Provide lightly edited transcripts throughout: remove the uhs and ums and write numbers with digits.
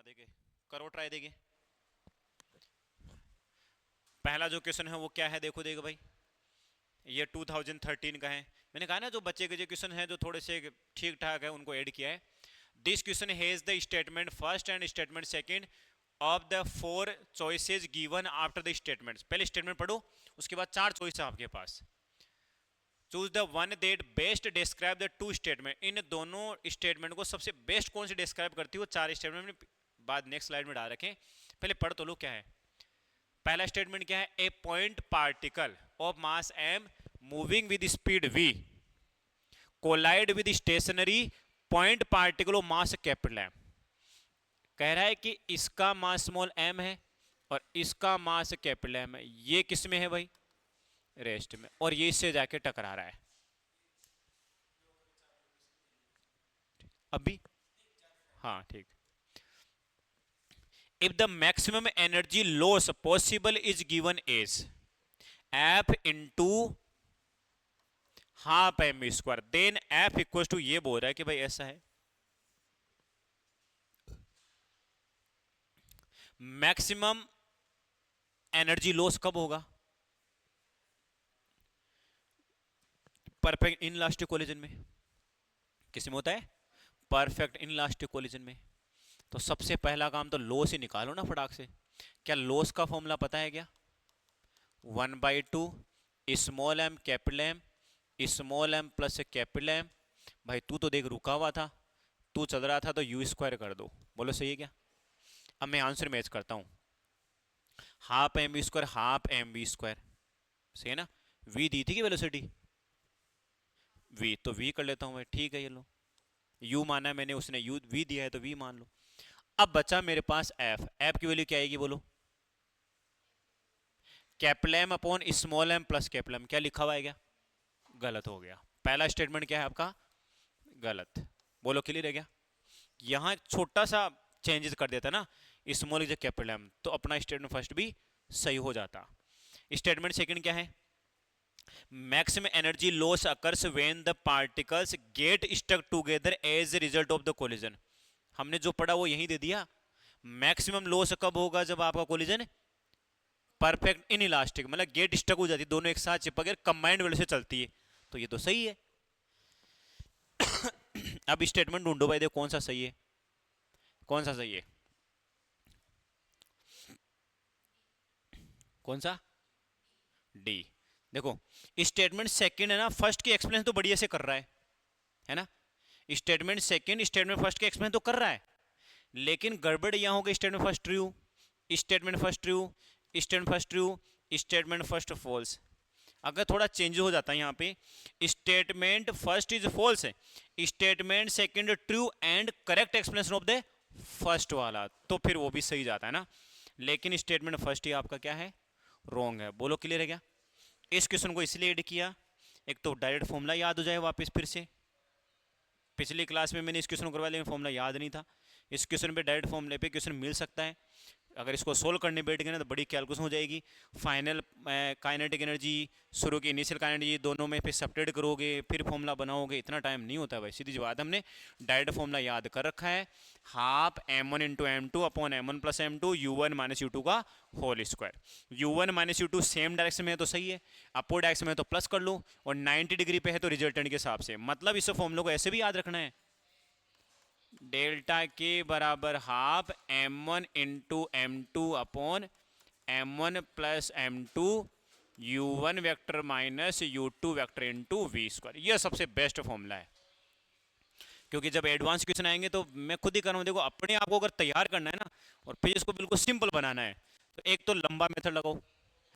देंगे, करो ट्राई देंगे। पहला जो क्वेश्चन है वो क्या है, देखो देखो भाई, ये 2013 का है। मैंने कहा ना जो बच्चे के जो क्वेश्चन है जो थोड़े से ठीक ठाक है उनको ऐड किया है। This question has the statement first and statement second of the four choices given after the statements. पहले स्टेटमेंट पढ़ो, उसके बाद चार चॉइस है आपके पास। Choose the one that best describe the two statement. इन दोनों स्टेटमेंट को सबसे बेस्ट कौन सी डिस्क्राइब करती हो, चार स्टेटमेंट में बाद नेक्स्ट स्लाइड में डाल रखें। पहले पढ़ तो लो क्या है। पहला स्टेटमेंट क्या है, a point particle of mass m moving with speed v collide with stationary point particle of mass capital m। कह रहा है कि इसका मास स्मॉल m है और इसका मास कैपिटल M है। ये किस में है भाई, रेस्ट में, और ये इससे जाके टकरा रहा है। अभी हाँ ठीक। If the maximum energy loss possible is given as F into half M square, then F equal to, ये बोल रहा है कि भाई ऐसा है, मैक्सिमम एनर्जी लॉस कब होगा, परफेक्ट इनलास्टिक कोलिजन में। किस में होता है, परफेक्ट इनलास्टिक कोलिजन में। तो सबसे पहला काम तो लॉस ही निकालो ना फटाक से। क्या लॉस का फॉर्मूला पता है क्या, 1/2 small m capital M small m plus capital M। भाई तू तो देख रुका हुआ था, तू चल रहा था तो यू स्क्वायर कर दो, बोलो सही है क्या। अब मैं आंसर मैच करता हूँ, half M we square half M we square, सही है ना। वी दी थी कि वेलोसिटी, वी तो वी कर लेता हूँ मैं, ठीक है ये लो, यू माना है मैंने, उसने यू वी दिया है तो वी मान लो। अब बचा मेरे पास एफ, एफ की वैल्यू क्या आएगी बोलो, capital M upon small M plus capital M. क्या लिखा हुआ है क्या, गलत हो गया। पहला स्टेटमेंट क्या है आपका, गलत, बोलो क्लियर है क्या। यहां छोटा सा चेंजेस कर देता ना, स्मॉल इज कैपिटल एम, तो अपना स्टेटमेंट फर्स्ट भी सही हो जाता। स्टेटमेंट सेकंड क्या है, maximum energy loss occurs when the particles get stuck together as a result of the collision. हमने जो पढ़ा वो यही दे दिया, मैक्सिमम लॉस कब होगा, जब आपका कोलिजन परफेक्ट इन इलास्टिक, मतलब गेट स्टक हो जाती है, दोनों एक साथ चिपक कर कंबाइंड वेलोसिटी से चलती है, तो ये तो सही है। अब स्टेटमेंट ढूंढो भाई, देखो कौन सा सही है, कौन सा सही है, कौन सा, डी। देखो स्टेटमेंट सेकंड है ना, फर्स्ट की एक्सप्लेन तो बढ़िया से कर रहा है ना। स्टेटमेंट सेकंड स्टेटमेंट फर्स्ट के एक्सप्लेन तो कर रहा है, लेकिन गड़बड़ यहां होगा, statement first true, statement first true, statement first true, statement first false. अगर थोड़ा चेंज हो जाता है यहाँ पे, स्टेटमेंट फर्स्ट इज फॉल्स है, statement second true and correct explanation of the first वाला, तो फिर वो भी सही जाता है ना। लेकिन स्टेटमेंट फर्स्ट ही आपका क्या है, रॉन्ग है, बोलो क्लियर है क्या। इस क्वेश्चन को इसलिए ऐड किया, एक तो डायरेक्ट फॉर्मूला याद हो जाए वापस फिर से, पिछली क्लास में मैंने इस क्वेश्चन करवाया लेकिन फॉर्मूला याद नहीं था, इस क्वेश्चन पे डायरेक्ट फॉर्मूले पे क्वेश्चन मिल सकता है। अगर इसको सोल्व करने बैठ गए ना तो बड़ी कैलकुलेशन हो जाएगी, फाइनल काइनेटिक एनर्जी, शुरू की इनिशियल काइनेटिक एनर्जी, दोनों में फिर सब्ट्रैक्ट करोगे, फिर फॉर्मूला बनाओगे, इतना टाइम नहीं होता भाई। सीधी सी बात, हमने डायरेक्ट फॉर्मूला याद कर रखा है, half m1 into m2 upon m1 plus m2 u1 minus u2 का whole square. u1 minus u2 same direction में है तो सही है, अपोजिट डायरेक्शन में है तो प्लस कर लो, और 90 डिग्री पे है तो रिजल्टेंट के हिसाब से, मतलब इस फॉर्मूले को ऐसे भी याद रखना है, डेल्टा के बराबर half m1 into m2 upon m1 plus m2 u1 vector minus u2 vector into we square. यह सबसे बेस्ट फॉर्मूला है, क्योंकि जब एडवांस क्वेश्चन आएंगे तो मैं खुद ही कर रहा हूँ, देखो अपने आप को अगर तैयार करना है ना और फिर इसको बिल्कुल सिंपल बनाना है, तो एक तो लंबा मेथड लगाओ,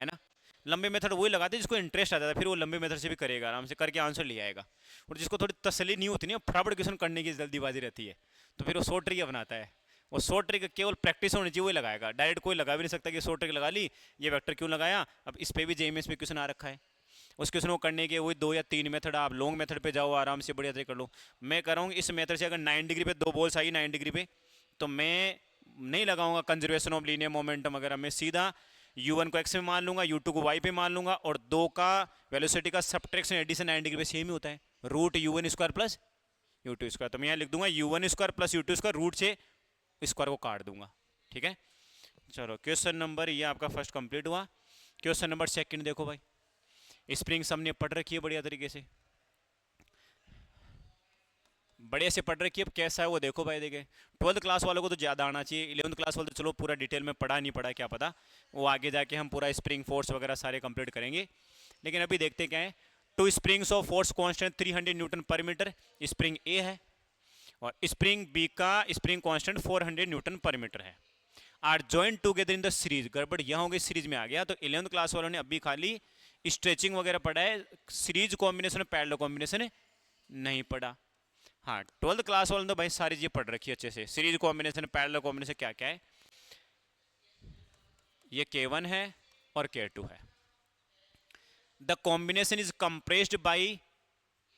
है ना। लंबे मेथड वही लगाते हैं जिसको इंटरेस्ट आता है, फिर वो लंबे मेथड से भी करेगा, आराम से करके आंसर ले आएगा। और जिसको थोड़ी तसल्ली नहीं होती ना, फटाफट क्वेश्चन करने की जल्दीबाजी रहती है, तो फिर वो शॉर्ट ट्रिक बनाता है। वो शॉर्ट ट्रिक केवल प्रैक्टिस होनी चाहिए, वही लगाएगा, डायरेक्ट कोई लगा भी नहीं सकता कि शॉर्ट ट्रिक लगा ली, ये वेक्टर क्यों लगाया। अब इस पे भी जेएमएस में क्वेश्चन आ रखा है, उस क्वेश्चन को करने के वही 2 या 3 मेथड, आप लॉन्ग मेथड पे जाओ, आराम से बढ़िया से कर लो। मैं कर रहा हूँ इस मेथड से, अगर 9 डिग्री पे दो बॉल्स आई 9 डिग्री पे, तो मैं नहीं लगाऊंगा कंजर्वेशन ऑफ लीनियर मोमेंटम वगैरह, मैं सीधा u1 को x में मान लूंगा, u2 को y पे मान लूंगा, और 2 का वेलोसिटी का सब्ट्रैक्शन एडिशन 9 डिग्री पे सेम ही होता है, root u1 square plus u2 square. तो मैं यहाँ लिख दूंगा u1 square plus u2 square root से स्क्वायर को काट दूंगा। ठीक है, चलो क्वेश्चन नंबर ये आपका फर्स्ट कंप्लीट हुआ। क्वेश्चन नंबर सेकंड देखो भाई, स्प्रिंग हमने पढ़ रखी है बढ़िया तरीके से, बढ़िया से पढ़ रखी है। अब कैसा है वो देखो भाई, देखे 12th क्लास वालों को तो ज़्यादा आना चाहिए, 11th क्लास वाले तो चलो पूरा डिटेल में पढ़ा नहीं पढ़ा क्या पता, वो आगे जाके हम पूरा स्प्रिंग फोर्स वगैरह सारे कंप्लीट करेंगे। लेकिन अभी देखते क्या है, two springs of force constant 300 newton per metre, spring A है और स्प्रिंग बी का spring constant 400 newton per metre है, are joint together in the series. गड़बड़ यहाँ हो गई, सीरीज में आ गया। तो 11th क्लास वालों ने अभी खाली स्ट्रेचिंग वगैरह पढ़ा है, सीरीज कॉम्बिनेशन पैरेलल कॉम्बिनेशन नहीं पढ़ा। हाँ 12th क्लास वालों ने तो भाई सारी चीज़ पढ़ रखी है अच्छे से, सीरीज कॉम्बिनेशन पैरेलल कॉम्बिनेशन क्या क्या है। ये K1 है और K2 है। The combination is compressed by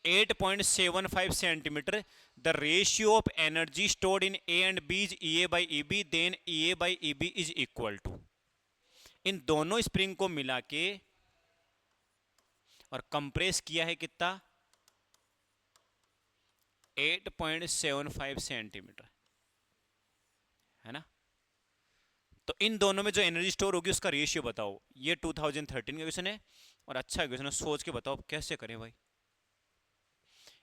8.75 centimetre. The ratio of energy stored in A and B is EA by EB, then EA by EB is equal to. इन दोनों spring को मिला के और कंप्रेस किया है कितना, 8.75 सेंटीमीटर, है ना। तो इन दोनों में जो एनर्जी स्टोर होगी उसका रेशियो बताओ। ये 2013 का क्वेश्चन है और अच्छा क्वेश्चन है, सोच के बताओ कैसे करें भाई।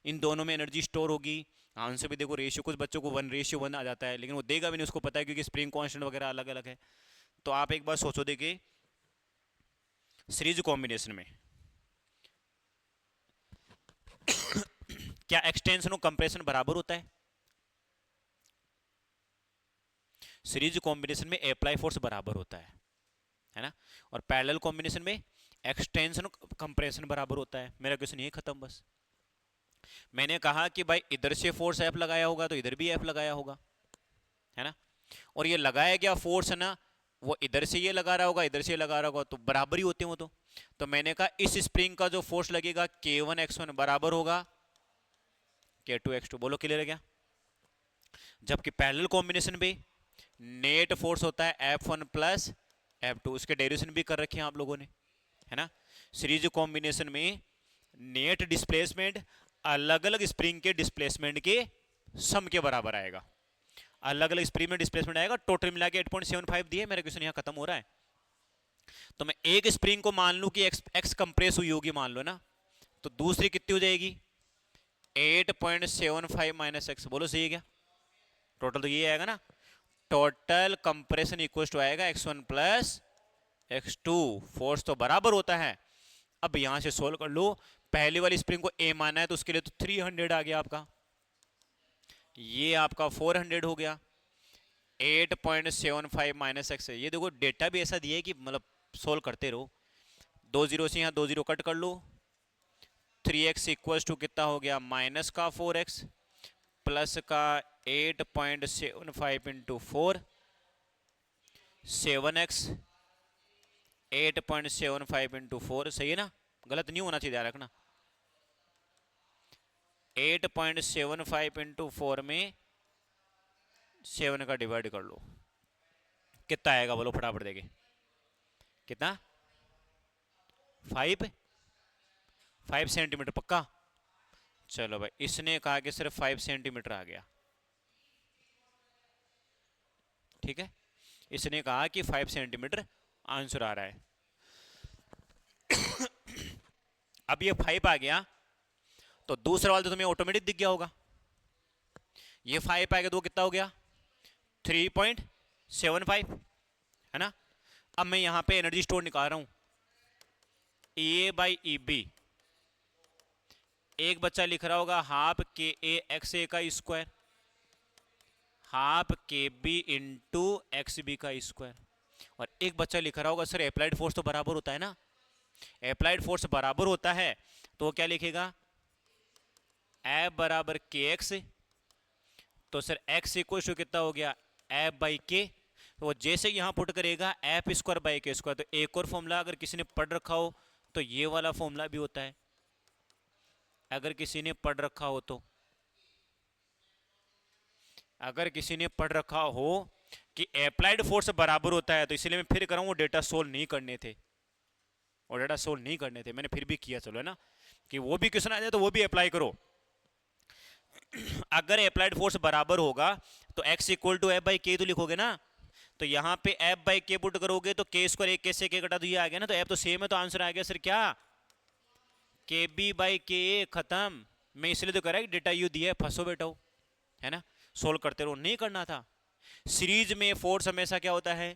इन दोनों में एनर्जी स्टोर होगी, आंसर भी देखो रेशियो, कुछ बच्चों को 1:1 आ जाता है लेकिन वो देगा भी नहीं, उसको पता है क्योंकि स्प्रिंग कांस्टेंट वगैरह अलग अलग है। तो आप एक बार सोचो, देखिए सीरीज कॉम्बिनेशन में क्या एक्सटेंशन और कंप्रेशन बराबर होता है? सीरीज कॉम्बिनेशन में अप्लाई फोर्स बराबर होता है ना, और पैरेलल कॉम्बिनेशन में एक्सटेंशन और कंप्रेशन बराबर होता है। मेरा क्वेश्चन ये खत्म बस। मैंने कहा कि भाई इधर से फोर्स एफ लगाया होगा तो इधर भी एफ लगाया होगा, है ना, और ये लगाया गया फोर्स है ना, वो इधर से ये लगा रहा होगा इधर से ये लगा रहा होगा, तो बराबर ही होते हैं वो तो मैंने कहा इस स्प्रिंग का जो फोर्स लगेगा K1 X1 बराबर होगा K2 X2। बोलो क्लियर है क्या? जबकि पैरेलल कॉम्बिनेशन में नेट फोर्स होता है F1 प्लस F2, उसके डेरिवेशन भी कर रखे हैं आप लोगों ने, है ना। सीरीज कॉम्बिनेशन में नेट डिस्प्लेसमेंट अलग अलग स्प्रिंग के डिस्प्लेसमेंट के सम के बराबर आएगा, अलग अलग स्प्रिंग में डिस्प्लेसमेंट आएगा, टोटल मिला के 8.75 दिए। मेरा क्वेश्चन यहाँ खत्म हो रहा है। तो मैं एक स्प्रिंग को मान लूं कि एक्स कंप्रेस हुई होगी मान लो ना, तो दूसरी कितनी हो जाएगी 8.75 माइनस एक्स। बोलो सही है क्या? टोटल तो ये आएगा ना, टोटल कंप्रेशन इक्वल टू आएगा x1 प्लस x2। फोर्स तो बराबर होता है। अब यहां से सोल्व कर लो, पहली वाली स्प्रिंग को A माना है तो उसके लिए तो 300 आ गया आपका, ये आपका 400 हो गया। 8.75 माइनस एक्स, ये देखो डेटा भी ऐसा दिया है कि मतलब सोल्व करते रहो। 2 जीरो से यहाँ 2 जीरो कट कर लो, 3x इक्वल टू कितना हो गया माइनस का 4x प्लस का 8.75 इंटू 4 7x, 8.75 इंटू 4 सही है ना, गलत नहीं होना चाहिए, ध्यान रखना। 8.75 इंटू 4 में 7 का डिवाइड कर लो, कितना आएगा बोलो फटाफट देखे, कितना 5 सेंटीमीटर पक्का। चलो भाई, इसने कहा कि सिर्फ 5 सेंटीमीटर आ गया, ठीक है, इसने कहा कि 5 सेंटीमीटर आंसर आ रहा है। अब ये 5 आ गया तो दूसरा वाला तो तुम्हें ऑटोमेटिक दिख गया होगा, ये 5 आ गया तो कितना हो गया 3.75, है ना। अब मैं यहां पे एनर्जी स्टोर निकाल रहा हूं, EA बाई EB। एक बच्चा लिख रहा होगा हाफ KA XA का square, half KB into XB का स्क्वायर, और एक बच्चा लिख रहा होगा सर अप्लाइड फोर्स तो बराबर होता है ना। अप्लाइड फोर्स बराबर होता है तो वो क्या लिखेगा, F बराबर KX, तो सर X इक्वल टू कितना हो गया F बाई K। तो वो जैसे यहां पुट करेगा F square by K square, तो एक और फॉर्मूला अगर किसी ने पढ़ रखा हो तो ये वाला फॉर्मूला भी होता है, अगर किसी ने पढ़ रखा हो तो, अगर किसी ने पढ़ रखा हो कि अप्लाइड फोर्स बराबर होता है, तो इसलिए मैं फिर कर रहा हूं, वो डेटा सोल्व नहीं करने थे, और डेटा सोल्व नहीं करने थे, मैंने फिर भी किया। चलो है ना, कि वो भी क्वेश्चन आ जाए तो वो भी अप्लाई करो। अगर अप्लाइड फोर्स बराबर होगा तो x equal to F by K तो लिखोगे ना, तो यहाँ पे एफ बाई के पुट करोगे तो के स्क्वायर एक के से के कटा तो ये आ गया ना, तो एफ तो सेम है, तो आंसर आ गया सर क्या, के बी बाई के ए, खत्म। मैं इसलिए तो कह रहा है डेटा यू दिया है, फंसो बेटा हो, है ना, सोल्व करते रहो, नहीं करना था। सीरीज में फोर्स हमेशा क्या होता है,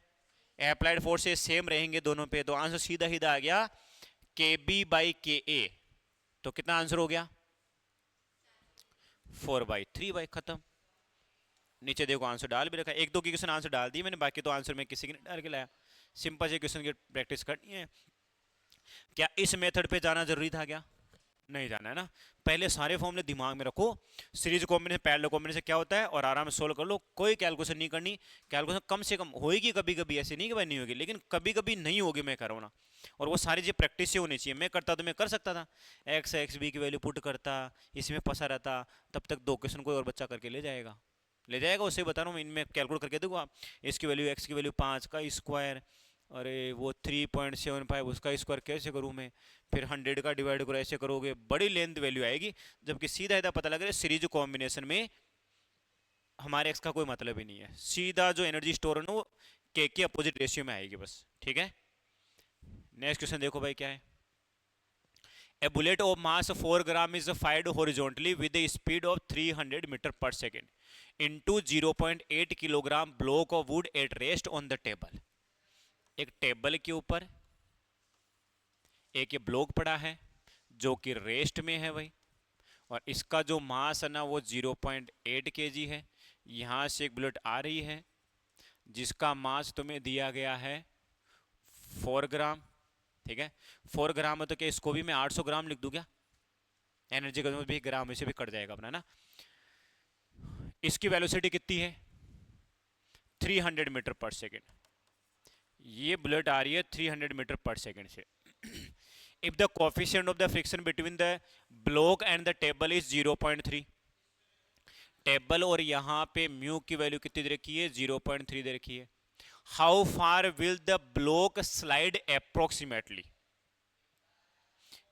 अप्लाइड फोर्स से सेम रहेंगे दोनों पे, तो आंसर सीधा सीधा आ गया के बी बाई के ए। तो कितना आंसर हो गया, 4/3 खत्म। नीचे देखो आंसर डाल भी रखा है, एक दो की क्वेश्चन आंसर डाल दी मैंने, बाकी तो आंसर में किसी की नहीं डाल के लाया। सिंपल से क्वेश्चन की प्रैक्टिस करनी है। क्या इस मेथड पे जाना जरूरी था क्या, नहीं जाना है ना। पहले सारे फॉर्मूले दिमाग में रखो, सीरीज कॉम्बिनेशन पैरेलल कॉम्बिनेशन क्या होता है, और आराम से सोल्व कर लो, कोई कैलकुलेशन नहीं करनी। कैलकुलेशन कम से कम होगी कभी कभी, ऐसे नहीं कि भाई नहीं होगी, लेकिन कभी कभी नहीं होगी, मैं कर रहा हूँ ना। और वो सारी चीज़ प्रैक्टिस से होनी चाहिए। मैं करता तो मैं कर सकता था, एक्स बी की वैल्यू पुट करता, इसमें फंसा रहता, तब तक दो क्वेश्चन कोई और बच्चा करके ले जाएगा, ले जाएगा, उससे बता रहा हूँ। इनमें कैलकुलेट करके देखो आप, इसकी वैल्यू एक्स की वैल्यू 5 का स्क्वायर, अरे वो 3.75 उसका स्क्वायर कैसे करूँ मैं, फिर 100 का डिवाइड करो, ऐसे करोगे बड़ी लेंथ वैल्यू आएगी। जबकि सीधा सीधा पता लग रहा है सीरीज कॉम्बिनेशन में हमारे एक्स का कोई मतलब ही नहीं है, सीधा जो एनर्जी स्टोर है ना वो के अपोजिट रेशियो में आएगी बस, ठीक है। नेक्स्ट क्वेश्चन देखो भाई क्या है, a bullet of mass 4 gram is fired horizontally with the speed of 300 metre per second into 0.8 kilogram block of wood at rest on the table. एक टेबल के ऊपर एक ये ब्लॉक पड़ा है जो कि रेस्ट में है भाई, और इसका जो मास है ना वो 0.8 kg है। यहाँ से एक बुलेट आ रही है जिसका मास तुम्हें दिया गया है 4 ग्राम, ठीक है। 4 ग्राम है तो क्या इसको भी मैं 800 ग्राम लिख दूं क्या, एनर्जी का भी ग्राम में से भी कट जाएगा अपना ना। इसकी वेलोसिटी कितनी है, 300 मीटर पर सेकेंड, ये बुलेट आ रही है 300 मीटर पर सेकेंड से। If the coefficient of the friction between the block and the table is 0.3, table और यहाँ पे म्यू की वैल्यू कितनी दे रखी है, 0.3 दे रखी है। How far will the block slide approximately,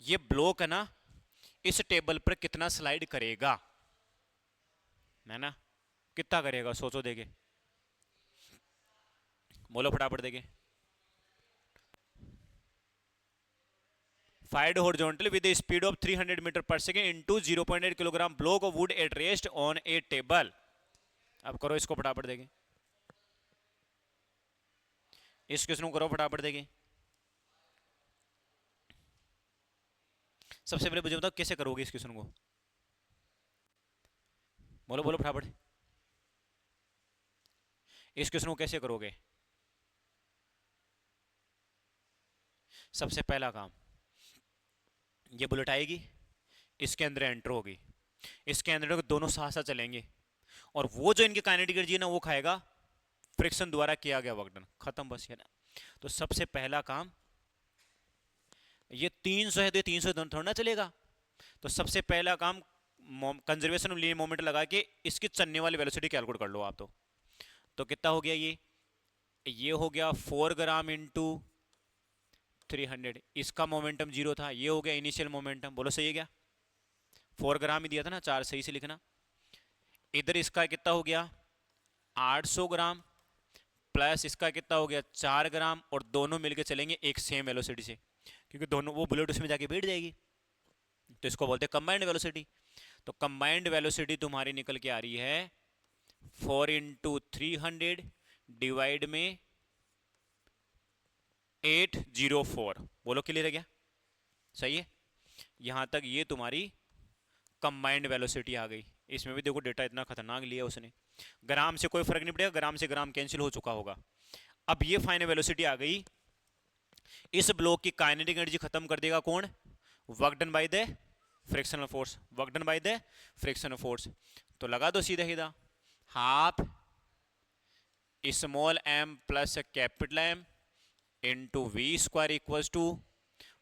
ये ब्लॉक है ना इस टेबल पर कितना स्लाइड करेगा, है ना, कितना करेगा सोचो, देखे बोलो फटाफट देखे। fired horizontally with a speed of 300 metre per second into 0.8 kilogram block of wood at rest on A table. अब करो इसको फटाफट देखें, इस क्वेश्चन को करो फटाफट देखें। सबसे पहले मुझे बताओ कैसे करोगे इस क्वेश्चन को, बोलो बोलो फटाफट, इस क्वेश्चन को कैसे करोगे। सबसे पहला काम, ये बुलेट आएगी, इसके अंदर एंटर होगी, इसके अंदर दोनों साथ साथ चलेंगे, और वो जो इनकी काइनेटिक एनर्जी है ना वो खाएगा फ्रिक्शन द्वारा किया गया वर्क डन, खत्म बस ये ना। तो सबसे पहला काम, ये 300 है तो ये 300 थोड़ा ना चलेगा, तो सबसे पहला काम कंजर्वेशन ऑफ लीनियर मोमेंट लगा के इसकी चलने वाली वेलोसिटी कैलकुलेट कर लो आप। तो कितना हो गया ये हो गया 4 ग्राम इंटू 300, इसका मोमेंटम 0 था, ये हो गया इनिशियल मोमेंटम, बोलो सही है क्या, 4 ग्राम ही दिया था ना, 4 सही से लिखना। इधर इसका कितना हो गया 800 ग्राम, प्लस इसका कितना हो गया 4 ग्राम, और दोनों मिलके चलेंगे एक सेम वेलोसिटी से, क्योंकि दोनों वो बुलेट उसमें जाके बैठ जाएगी, तो इसको बोलते हैं कंबाइंड वेलोसिटी। तो कंबाइंड वेलोसिटी तुम्हारी निकल के आ रही है 4 इंटू 300 डिवाइड में 804, बोलो क्लियर है क्या, सही है। यहां तक ये तुम्हारी कंबाइंड वेलोसिटी आ गई। इसमें भी देखो डेटा इतना खतरनाक लिया उसने, ग्राम से कोई फर्क नहीं पड़ेगा, ग्राम से ग्राम कैंसिल हो चुका होगा। अब ये फाइनल वेलोसिटी आ गई, इस ब्लॉक की काइनेटिक एनर्जी खत्म कर देगा कौन, work done by the frictional force, work done by the frictional force. तो लगा दो सीधा सीधा, half small M plus capital M into we square equals to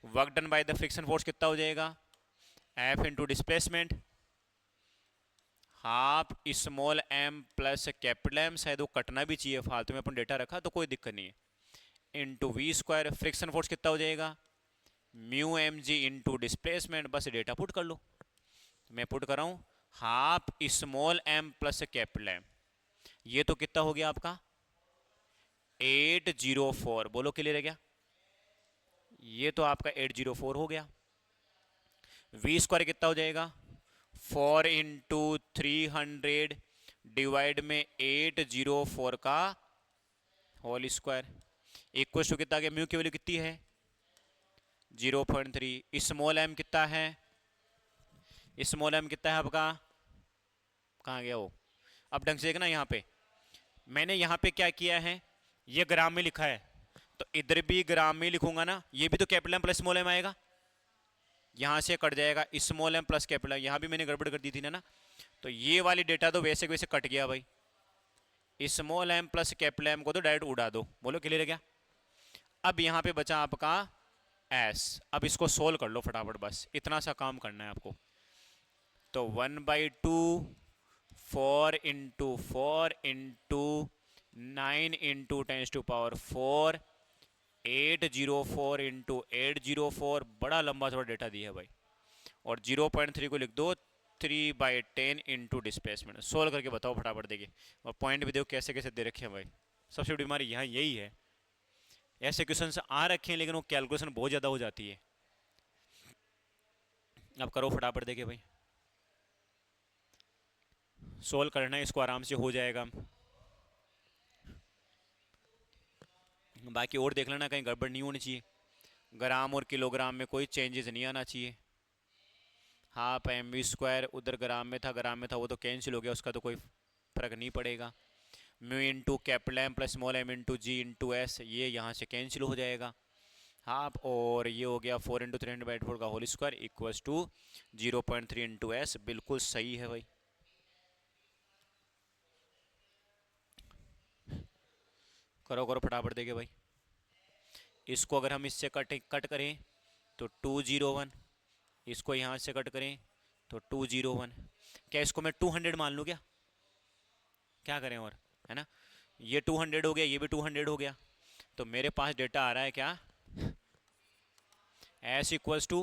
work done by the friction force कितना हो जाएगा, F into displacement, half small M plus capital M, शायद वो कटना भी चाहिए, फालतू में अपन डेटा रखा तो कोई दिक्कत नहीं है, into we square, friction force कितना हो जाएगा mu M G into displacement, बस डेटा पुट कर लो। मैं पुट कर रहा हूँ half small M plus capital M, ये तो कितना हो गया आपका 804, बोलो क्लियर है क्या? ये तो आपका 804 हो गया। वी स्क्वायर कितना हो जाएगा 4 इंटू 300 डिवाइड में 804 का होल स्क्वायर इक्वल टू कितना गया, म्यू की वैल्यू कितनी है 0.3। स्मॉल एम कितना है, स्मॉल एम कितना है आपका, कहाँ गया वो, अब ढंग से देखना। यहाँ पे मैंने यहाँ पे क्या किया है, ये ग्राम में लिखा है तो इधर भी ग्राम में लिखूंगा ना, ये भी तो capital M plus small M आएगा, यहाँ से कट जाएगा small M plus capital M, यहाँ भी मैंने गड़बड़ कर दी थी ना। तो ये वाली डेटा तो वैसे वैसे कट गया भाई, small M plus capital M को तो डायरेक्ट उड़ा दो, बोलो क्लियर है क्या? अब यहाँ पे बचा आपका एस, अब इसको सोल्व कर लो फटाफट, बस इतना सा काम करना है आपको। तो 1/2 4 इंटू 10⁴ 804 इंटू 804, बड़ा लंबा थोड़ा डेटा दिया है भाई। और 0.3 को लिख दो 3/10 इंटू डिस्प्लेसमेंट। सोल्व करके बताओ फटाफट, देखिए और पॉइंट भी देखो कैसे कैसे दे रखे हैं भाई। सबसे बड़ी बीमारी यहाँ यही है, ऐसे क्वेश्चन आ रखे हैं लेकिन वो कैलकुलेशन बहुत ज़्यादा हो जाती है। अब करो फटाफट, देखिए भाई सोल्व करना है इसको, आराम से हो जाएगा। बाकी और देख लेना कहीं गड़बड़ नहीं होनी चाहिए, ग्राम और किलोग्राम में कोई चेंजेस नहीं आना चाहिए। हाफ एम वी स्क्वायर उधर ग्राम में था वो तो कैंसिल हो गया, उसका तो कोई फर्क नहीं पड़ेगा। Mu into capital M plus small M into G into S, ये यहाँ से कैंसिल हो जाएगा। हाफ और ये हो गया 4 इंटू 300/4 का whole square equals to 0.3 into S, बिल्कुल सही है भाई। करो करो फटाफट, देखिए भाई इसको अगर हम इससे कट करें तो 201, इसको यहाँ से कट करें तो 201, क्या इसको मैं 200 मान लूँ क्या, क्या करें और, है ना, ये 200 हो गया, ये भी 200 हो गया, तो मेरे पास डेटा आ रहा है क्या एस इक्वल्स टू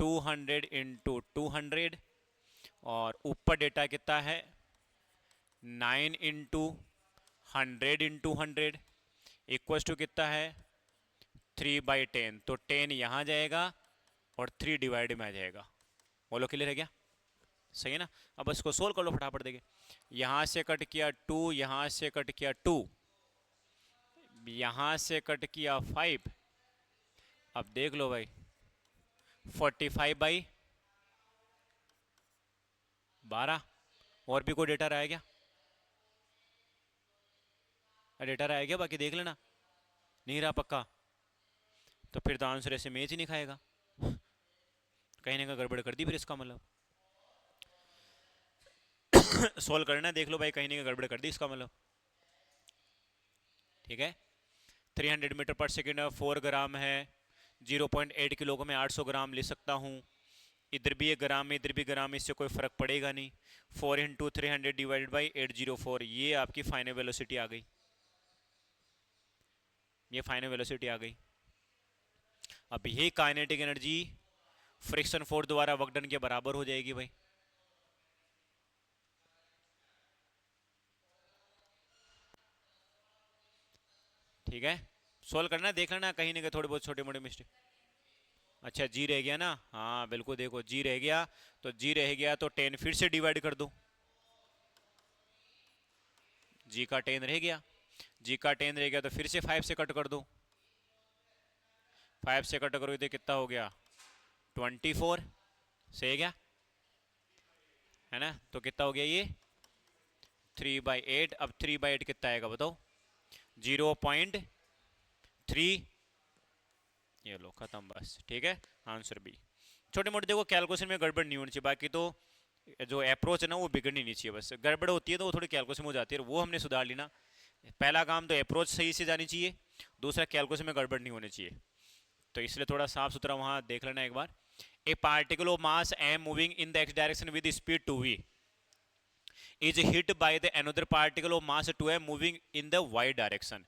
200 इंटू 200, और ऊपर डेटा कितना है 9 इंटू 100 इक्वल्स टू कितना है 3/10, तो 10 यहाँ जाएगा और 3 डिवाइड में आ जाएगा। बोलो क्लियर है क्या, सही है ना? अब इसको सोल्व कर लो फटाफट, देखिए यहाँ से कट किया 2, यहाँ से कट किया 2, यहाँ से कट किया 5, अब देख लो भाई 45/12, और भी कोई डेटा रहा है क्या, डेटा रहा है क्या, बाकी देख लेना, नहीं रहा पक्का, तो फिर तो आंसर ऐसे मैच ही नहीं खाएगा, कहीं ना कहीं गड़बड़ कर दी फिर इसका मतलब। सोल्व करना है, देख लो भाई कहीं ना कहीं गड़बड़ कर दी इसका मतलब, ठीक है। 300 मीटर पर सेकेंड 4 ग्राम है, 0.8 किलो को मैं 800 ग्राम ले सकता हूँ, इधर भी एक ग्राम में इधर भी ग्राम में, इससे कोई फर्क पड़ेगा नहीं। 4 इंटू 300 डिवाइडेड बाई 804, ये आपकी फाइनल वेलोसिटी आ गई, ये फाइनल वेलोसिटी आ गई। अब ये काइनेटिक एनर्जी फ्रिक्शन फोर्स द्वारा वर्क डन के बराबर हो जाएगी भाई। ठीक है, सोल्व करना, देख लेना कहीं ना कहीं थोड़े बहुत छोटे मोटे मिस्टेक। अच्छा जी रह गया ना, हाँ बिल्कुल, देखो जी रह गया, तो जी रह गया तो 10 फिर से डिवाइड कर दो, जी का 10 रह गया, जी का 10 रह गया तो फिर से 5 से कट कर दो, 5 से कट करोगे तो कितना हो गया 24, सही है क्या, है ना, तो कितना हो गया ये 3/8। अब 3/8 कितना आएगा बताओ 0.3, ये लो खत्म बस, ठीक है, आंसर बी। छोटे मोटे देखो कैलकुलेशन में गड़बड़ नहीं होनी चाहिए, बाकी तो जो अप्रोच है ना वो बिगड़नी नहीं चाहिए, बस गड़बड़ होती है तो वो थोड़ी कैलकुलेशन में हो जाती है, वो हमने सुधार ली ना। पहला काम तो अप्रोच सही से जानी चाहिए, दूसरा कैलकुलेशन में गड़बड़ नहीं होनी चाहिए, तो इसलिए थोड़ा साफ सुथरा वहाँ देख लेना एक बार। A particle of mass m moving in the x direction with speed 2v is hit by the another particle of mass 2m moving in the y direction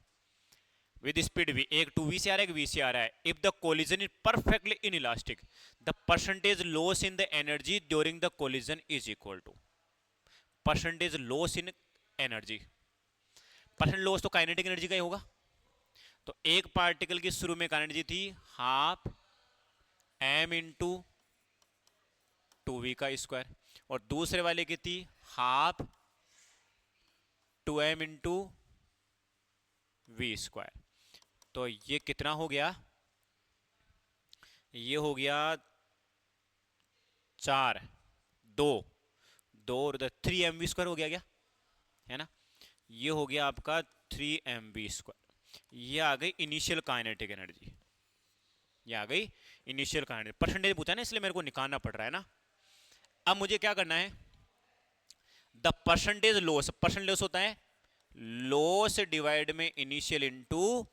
with speed v, एक 2v से आ रहा है एक v से आ रहा है। if the collision is perfectly inelastic the percentage loss in the energy during the collision is equal to, percentage loss in energy. Percent loss तो kinetic energy का ही होगा। तो एक पार्टिकल की शुरू में काइनेटिक एनर्जी थी हाफ m इंटू 2v का स्क्वायर, और दूसरे वाले की थी half 2m into we square. तो ये कितना हो गया, ये हो गया 4 2 2 और 3 mv स्क्वायर हो गया क्या, है ना। ये हो गया आपका 3mv स्क्वायर। ये आ गई इनिशियल काइनेटिक एनर्जी, ये आ गई इनिशियल काइनेटिक। परसेंटेज पूछा ना, इसलिए मेरे को निकालना पड़ रहा है ना। अब मुझे क्या करना है, the percentage loss, percent loss होता है लॉस डिवाइड में इनिशियल इनटू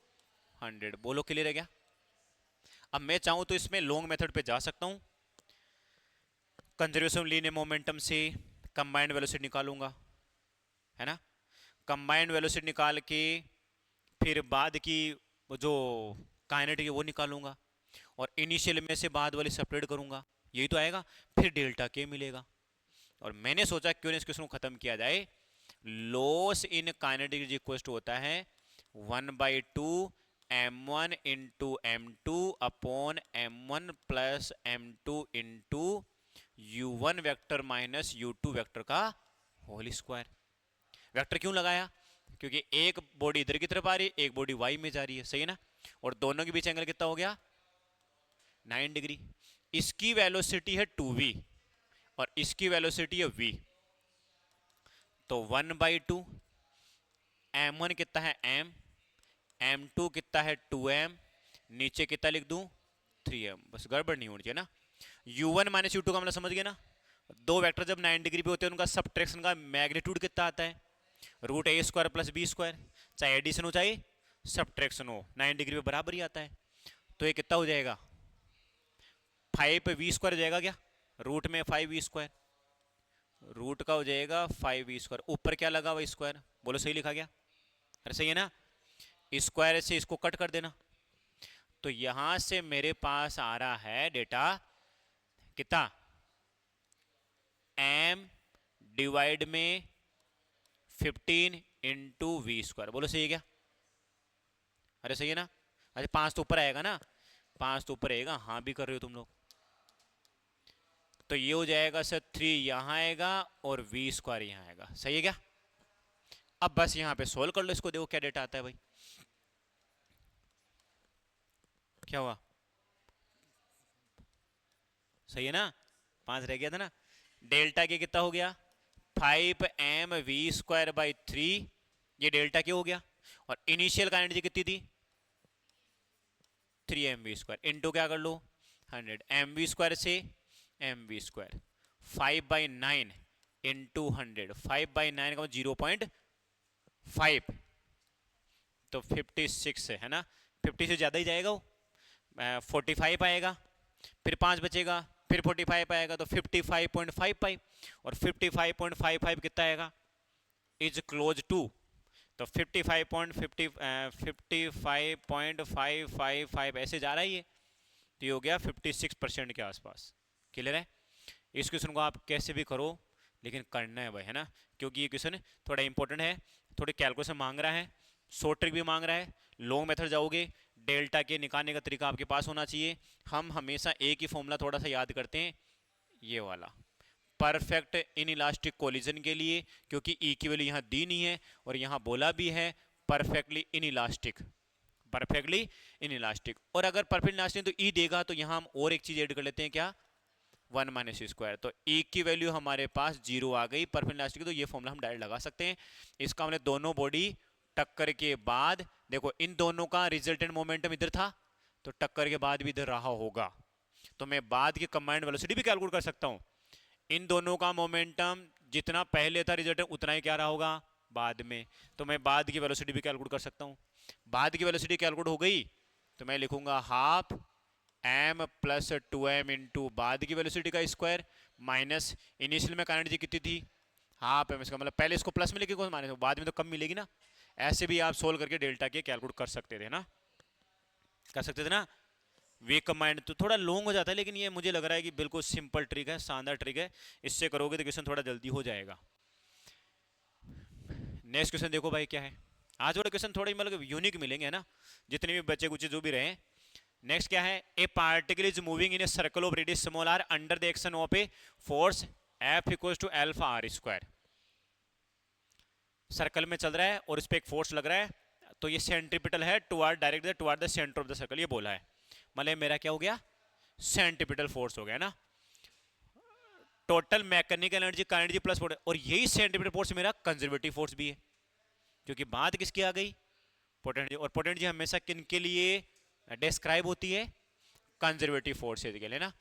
100। बोलो क्लियर है क्या। अब मैं चाहूं तो इसमें लॉन्ग मेथड पे जा सकता हूं, कंजर्वेशन लीनियर मोमेंटम से कंबाइंड वेलोसिटी निकालूंगा, है ना। कंबाइंड वेलोसिटी निकाल के फिर बाद की जो काइनेटिक है वो निकालूंगा, और इनिशियल में से बाद वाली सेपरेट करूंगा, यही तो आएगा। फिर डेल्टा के मिलेगा। और मैंने सोचा क्यों ना इस क्वेश्चन को खत्म किया जाए। Loss in kinetic equal to होता है 1/2 m1 into m2 upon m1 plus m2 into u1 vector minus u2 vector का होल स्क्वायर। वेक्टर क्यों लगाया, क्योंकि एक बॉडी इधर की तरफ आ रही है, एक बॉडी वाई में जा रही है, सही है ना। और दोनों के बीच एंगल कितना हो गया 9 डिग्री। इसकी वेलोसिटी है 2v और इसकी वेलोसिटी है v, तो 1/2 m1 कितना है m, m2 कितना है 2m, नीचे कितना लिख दूं 3m, बस गड़बड़ नहीं होनी चाहिए ना। u1 माइनस u2 का मतलब समझ गया ना। दो वेक्टर जब 9 डिग्री पे होते हैं उनका सबट्रैक्शन का मैग्नीट्यूड कितना आता है, रूट ए स्क्वायर प्लस बी स्क्वायर, चाहे एडिशन हो चाहे सबट्रैक्शन हो, 9 डिग्री पे बराबर ही आता है। तो ये कितना हो जाएगा 5 पे वी स्क्वायर हो जाएगा क्या, रूट में 5v स्क्वायर, रूट का हो जाएगा 5v स्क्वायर, ऊपर क्या लगा हुआ स्क्वायर, बोलो सही लिखा गया, अरे सही है ना। स्क्वायर से इसको कट कर देना, तो यहां से मेरे पास आ रहा है डेटा कितना m डिवाइड में 15 इंटू वी स्क्वायर, बोलो सही है क्या, अरे सही है ना। अच्छा 5 तो ऊपर आएगा ना, 5 तो ऊपर आएगा, हाँ भी कर रहे हो तुम लोग। तो ये हो जाएगा सर 3 यहां आएगा और वी स्क्वायर यहां आएगा, सही है क्या। अब बस यहां पे सोल्व कर लो इसको, देखो क्या डेटा आता है भाई। क्या हुआ, सही है ना, 5 रह गया था ना। डेल्टा के कितना हो गया 5mv स्क्वायर बाई 3, ये डेल्टा क्या हो गया। और इनिशियल का एनर्जी कितनी थी 3mv स्क्वायर, इंटू क्या कर लो 100, mv स्क्वायर से mv स्क्वायर 5/9 इंटू 100, 5/9 का 0.5, तो 56 है ना, 50 से ज़्यादा ही जाएगा वो, 45 आएगा, फिर 5 बचेगा, फिर 45 आएगा, तो 55.55, और 55.55 कितना आएगा इज क्लोज टू, तो 55.555 ऐसे जा रहा है ये, तो ये हो गया 56% के आसपास। क्लियर है। इस क्वेश्चन को आप कैसे भी करो लेकिन करना है भाई, है ना, क्योंकि ये क्वेश्चन थोड़ा इंपॉर्टेंट है, थोड़ी कैलकुलेशन मांग रहा है, शॉर्ट ट्रिक भी मांग रहा है। लॉन्ग मेथड जाओगे डेल्टा के निकालने का तरीका आपके पास होना चाहिए। हम हमेशा एक ही फॉर्मूला थोड़ा सा याद करते हैं, ये वाला परफेक्ट इन इलास्टिक कोलिजन के लिए, क्योंकि ई की वैल्यू यहाँ दी नहीं है और यहाँ बोला भी है perfectly in elastic, perfectly in elastic. और अगर परफेक्ट इलास्टिक तो ई देगा, तो यहाँ हम और एक चीज ऐड कर लेते हैं, क्या 1 माइनस स्क्वायर, तो ई की वैल्यू हमारे पास 0 आ गई परफेक्ट इलास्टिक, तो ये फॉर्मूला हम डायरेक्ट लगा सकते हैं। इसका हमने दोनों बॉडी टक्कर के बाद, देखो इन दोनों का रिजल्टेंट मोमेंटम इधर था, तो टक्कर के बाद भी इधर रहा होगा, तो मैं बाद की कंबाइंड वेलोसिटी भी कैलकुलेट कर सकता हूँ। इन दोनों का मोमेंटम जितना पहले था रिजल्टेंट उतना ही क्या रहा होगा बाद में, तो मैं बाद की वेलोसिटी भी कैलकुलेट कर सकता हूँ। बाद की वेलोसिटी कैलकुलेट हो गई तो मैं लिखूंगा half m plus 2m into बाद की वेलोसिटी का स्क्वायर माइनस इनिशियल में करंट जी कितनी थी हाफ m, इसका मतलब पहले इसको प्लस में लिखे माइनस, बाद में तो कम मिलेगी ना। ऐसे भी आप सोल्व करके डेल्टा के कैलकुलेट कर सकते थे ना, कर सकते थे ना। वे कमांड तो थोड़ा लॉन्ग हो जाता है, लेकिन ये मुझे लग रहा है कि बिल्कुल सिंपल ट्रिक है, शानदार ट्रिक है, इससे करोगे तो क्वेश्चन थोड़ा जल्दी हो जाएगा। नेक्स्ट क्वेश्चन देखो भाई क्या है। आज वाले क्वेश्चन थोड़े मतलब यूनिक मिलेंगे है ना, जितने भी बच्चे कुछ जो भी रहे। नेक्स्ट क्या है, a particle is moving in a circle of radius small R under the action of a force F equals to alpha R square. Circle में चल रहा है और इस पर एक फोर्स लग रहा है, तो ये सेंट्रीपिटल है toward direct toward the centre of the circle, ये बोला है। मतलब मेरा क्या हो गया, सेंट्रीपिटल फोर्स हो गया ना। टोटल मैकेनिकल एनर्जी का एनर्जी प्लस, और यही सेंट्रीपिटल फोर्स मेरा कंजर्वेटिव फोर्स भी है, क्योंकि बात किसकी आ गई, पोटेंशियल। और पोटेंशियल हमेशा किन के लिए डिस्क्राइब होती है, कंजर्वेटिव फोर्सेज के लिए ना।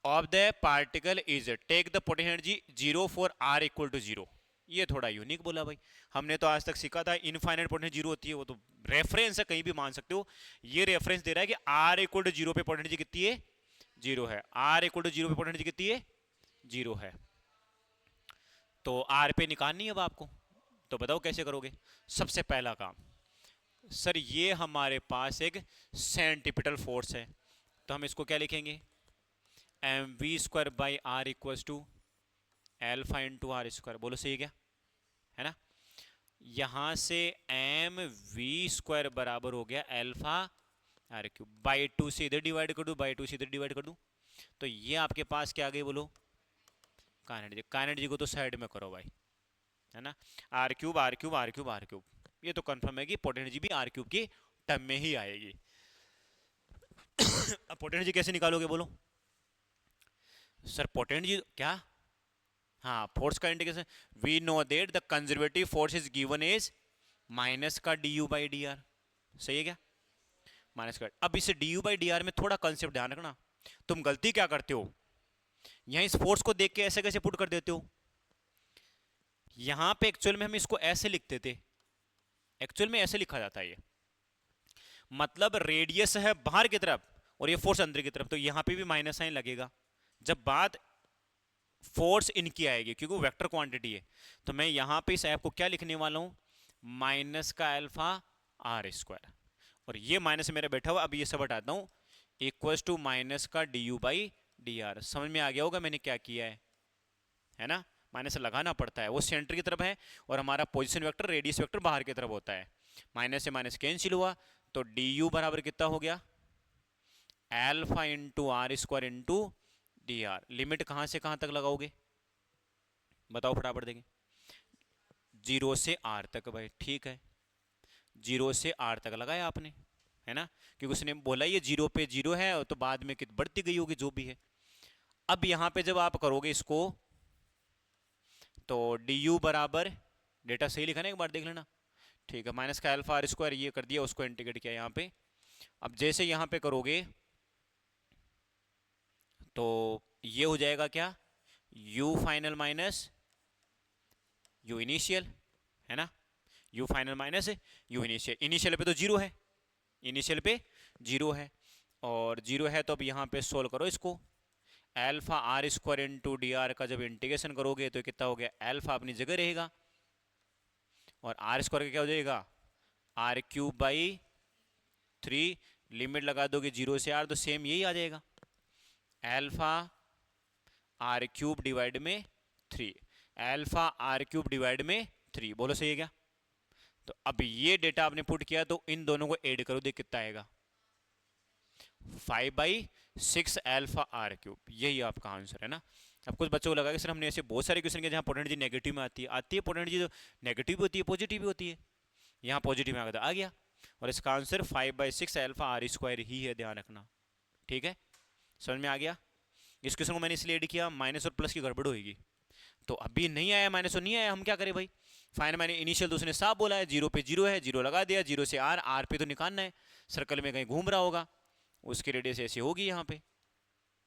Of the particle is take the potential energy 0 for R equal to 0। ये थोड़ा यूनिक बोला भाई, हमने तो आज तक सीखा था इनफाइनाइट पोटेंशियल 0 होती है, वो तो रेफरेंस है, कहीं भी मान सकते हो। ये रेफरेंस दे रहा है कि आर इक्वल टू 0 पे पोटेंशियल कितनी है, 0 है। आर इक्वल टू 0 पे पोटेंशियल कितनी है, 0 है। तो आर पे निकालनी है अब आपको, तो बताओ कैसे करोगे। सबसे पहला काम, सर ये हमारे पास एक सेंट्रीपिटल फोर्स है, तो हम इसको क्या लिखेंगे, M we square by R equals to alpha into R square. बोलो सही क्या है ना। यहां से एम वी स्क्वायर बराबर हो गया एल्फा आर क्यूब, बाई 2 से इधर डिवाइड कर दूं, बाई 2 से इधर डिवाइड कर दूं, तो ये आपके पास क्या आ गई, बोलो काइनेटिक। काइनेटिक को तो साइड में करो भाई, है ना। R cube R cube R cube R cube, ये तो कंफर्म है कि पोटेंशियल भी आर क्यूब की टर्म में ही आएगी। अब पोटेंशियल कैसे निकालोगे बोलो सर, पोटेंशियल क्या, हाँ फोर्स का indication. We know that the conservative force is given as minus का D U by D R, सही है क्या, माइनस का। अब इसे D U by D R में थोड़ा कंसेप्ट ध्यान रखना, तुम गलती क्या करते हो, यहां इस फोर्स को देख के ऐसे कैसे पुट कर देते हो। यहां पे एक्चुअल में हम इसको ऐसे लिखते थे, एक्चुअल में ऐसे लिखा जाता है ये, मतलब रेडियस है बाहर की तरफ और ये फोर्स अंदर की तरफ, तो यहां पे भी माइनस साइन लगेगा जब बात फोर्स इनकी आएगी, क्योंकि वो वेक्टर क्वांटिटी है। तो मैं यहां पे इस ऐप को क्या लिखने वाला हूं, माइनस का अल्फा आर स्क्वायर, और ये माइनस मेरा बैठा हुआ, अब ये सब हटाता हूं, इक्वल्स टू माइनस का D U by D are. समझ में आ गया होगा मैंने क्या किया है ना। माइनस लगाना पड़ता है, वो सेंटर की तरफ है और हमारा पोजीशन वेक्टर रेडियस वेक्टर बाहर की तरफ होता है। माइनस से माइनस कैंसिल हुआ, तो डी यू बराबर कितना हो गया, alpha into R square into D R. Limit कहां से कहां तक लगाओगे बताओ फटाफट देंगे, 0 से आर तक भाई, ठीक है 0 से आर तक लगाया आपने, है ना, क्योंकि उसने बोला ये 0 पे 0 है, तो बाद में कित बढ़ती गई होगी जो भी है। अब यहां पे जब आप करोगे इसको, तो डी यू बराबर, डेटा सही लिखा ना एक बार देख लेना, ठीक है, माइनस का अल्फा आर स्क्वायर ये कर दिया, उसको इंटीग्रेट किया यहाँ पे। अब जैसे यहाँ पे करोगे तो ये हो जाएगा क्या, u final minus u initial, है ना, u final minus u initial. Initial पे तो 0 है, इनिशियल पे 0 है, और 0 है तो अब यहाँ पे सोल्व करो इसको। Alpha R square into D R का जब इंटीग्रेशन करोगे तो कितना हो गया, एल्फा अपनी जगह रहेगा और आर स्क्वायर का क्या हो जाएगा, आर क्यूब बाई 3, लिमिट लगा दोगे 0 से आर, तो सेम यही आ जाएगा, एल्फा आर क्यूब डिवाइड में 3, एल्फा आर क्यूब डिवाइड में 3। बोलो सही है क्या। तो अब ये डेटा आपने पुट किया, तो इन दोनों को ऐड करो, देख कितना आएगा, 5/6 एल्फा आर क्यूब, यही आपका आंसर है ना। अब कुछ बच्चों को लगा कि सर हमने ऐसे बहुत सारे क्वेश्चन किए जहां पोटेंशियल एनर्जी नेगेटिव में आती है पोटेंशियल एनर्जी नेगेटिव भी होती है पॉजिटिव भी होती है, यहाँ पॉजिटिव में आ गया, और इसका आंसर 5/6 एल्फा आर स्क्वायर ही है, ध्यान रखना, ठीक है, समझ में आ गया। इस क्वेश्चन को मैंने इसलिए ऐड किया, माइनस और प्लस की गड़बड़ होगी, तो अभी नहीं आया माइनस और नहीं आया, हम क्या करें भाई, फाइन मैंने इनिशियल तो उसने साफ बोला है, 0 पे 0 है, 0 लगा दिया, 0 से आर, आर पे तो निकालना है, सर्कल में कहीं घूम रहा होगा, उसकी रेडियस ऐसी होगी यहाँ पे,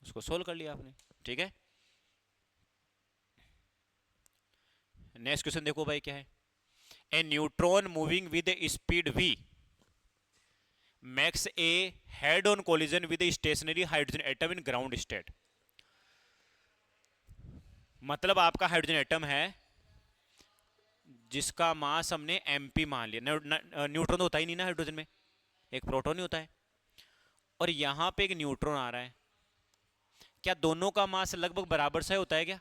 उसको सोल्व कर लिया आपने, ठीक है। नेक्स्ट क्वेश्चन देखो भाई क्या है, a neutron moving with speed v makes a head on collision with a stationary hydrogen atom in ground state। मतलब आपका हाइड्रोजन एटम है जिसका मास हमने mp मान लिया, न्यूट्रॉन तो होता ही नहीं ना हाइड्रोजन में, एक प्रोटॉन ही होता है, और यहां पे एक न्यूट्रॉन आ रहा है, क्या दोनों का मास लगभग बराबर सा होता है क्या,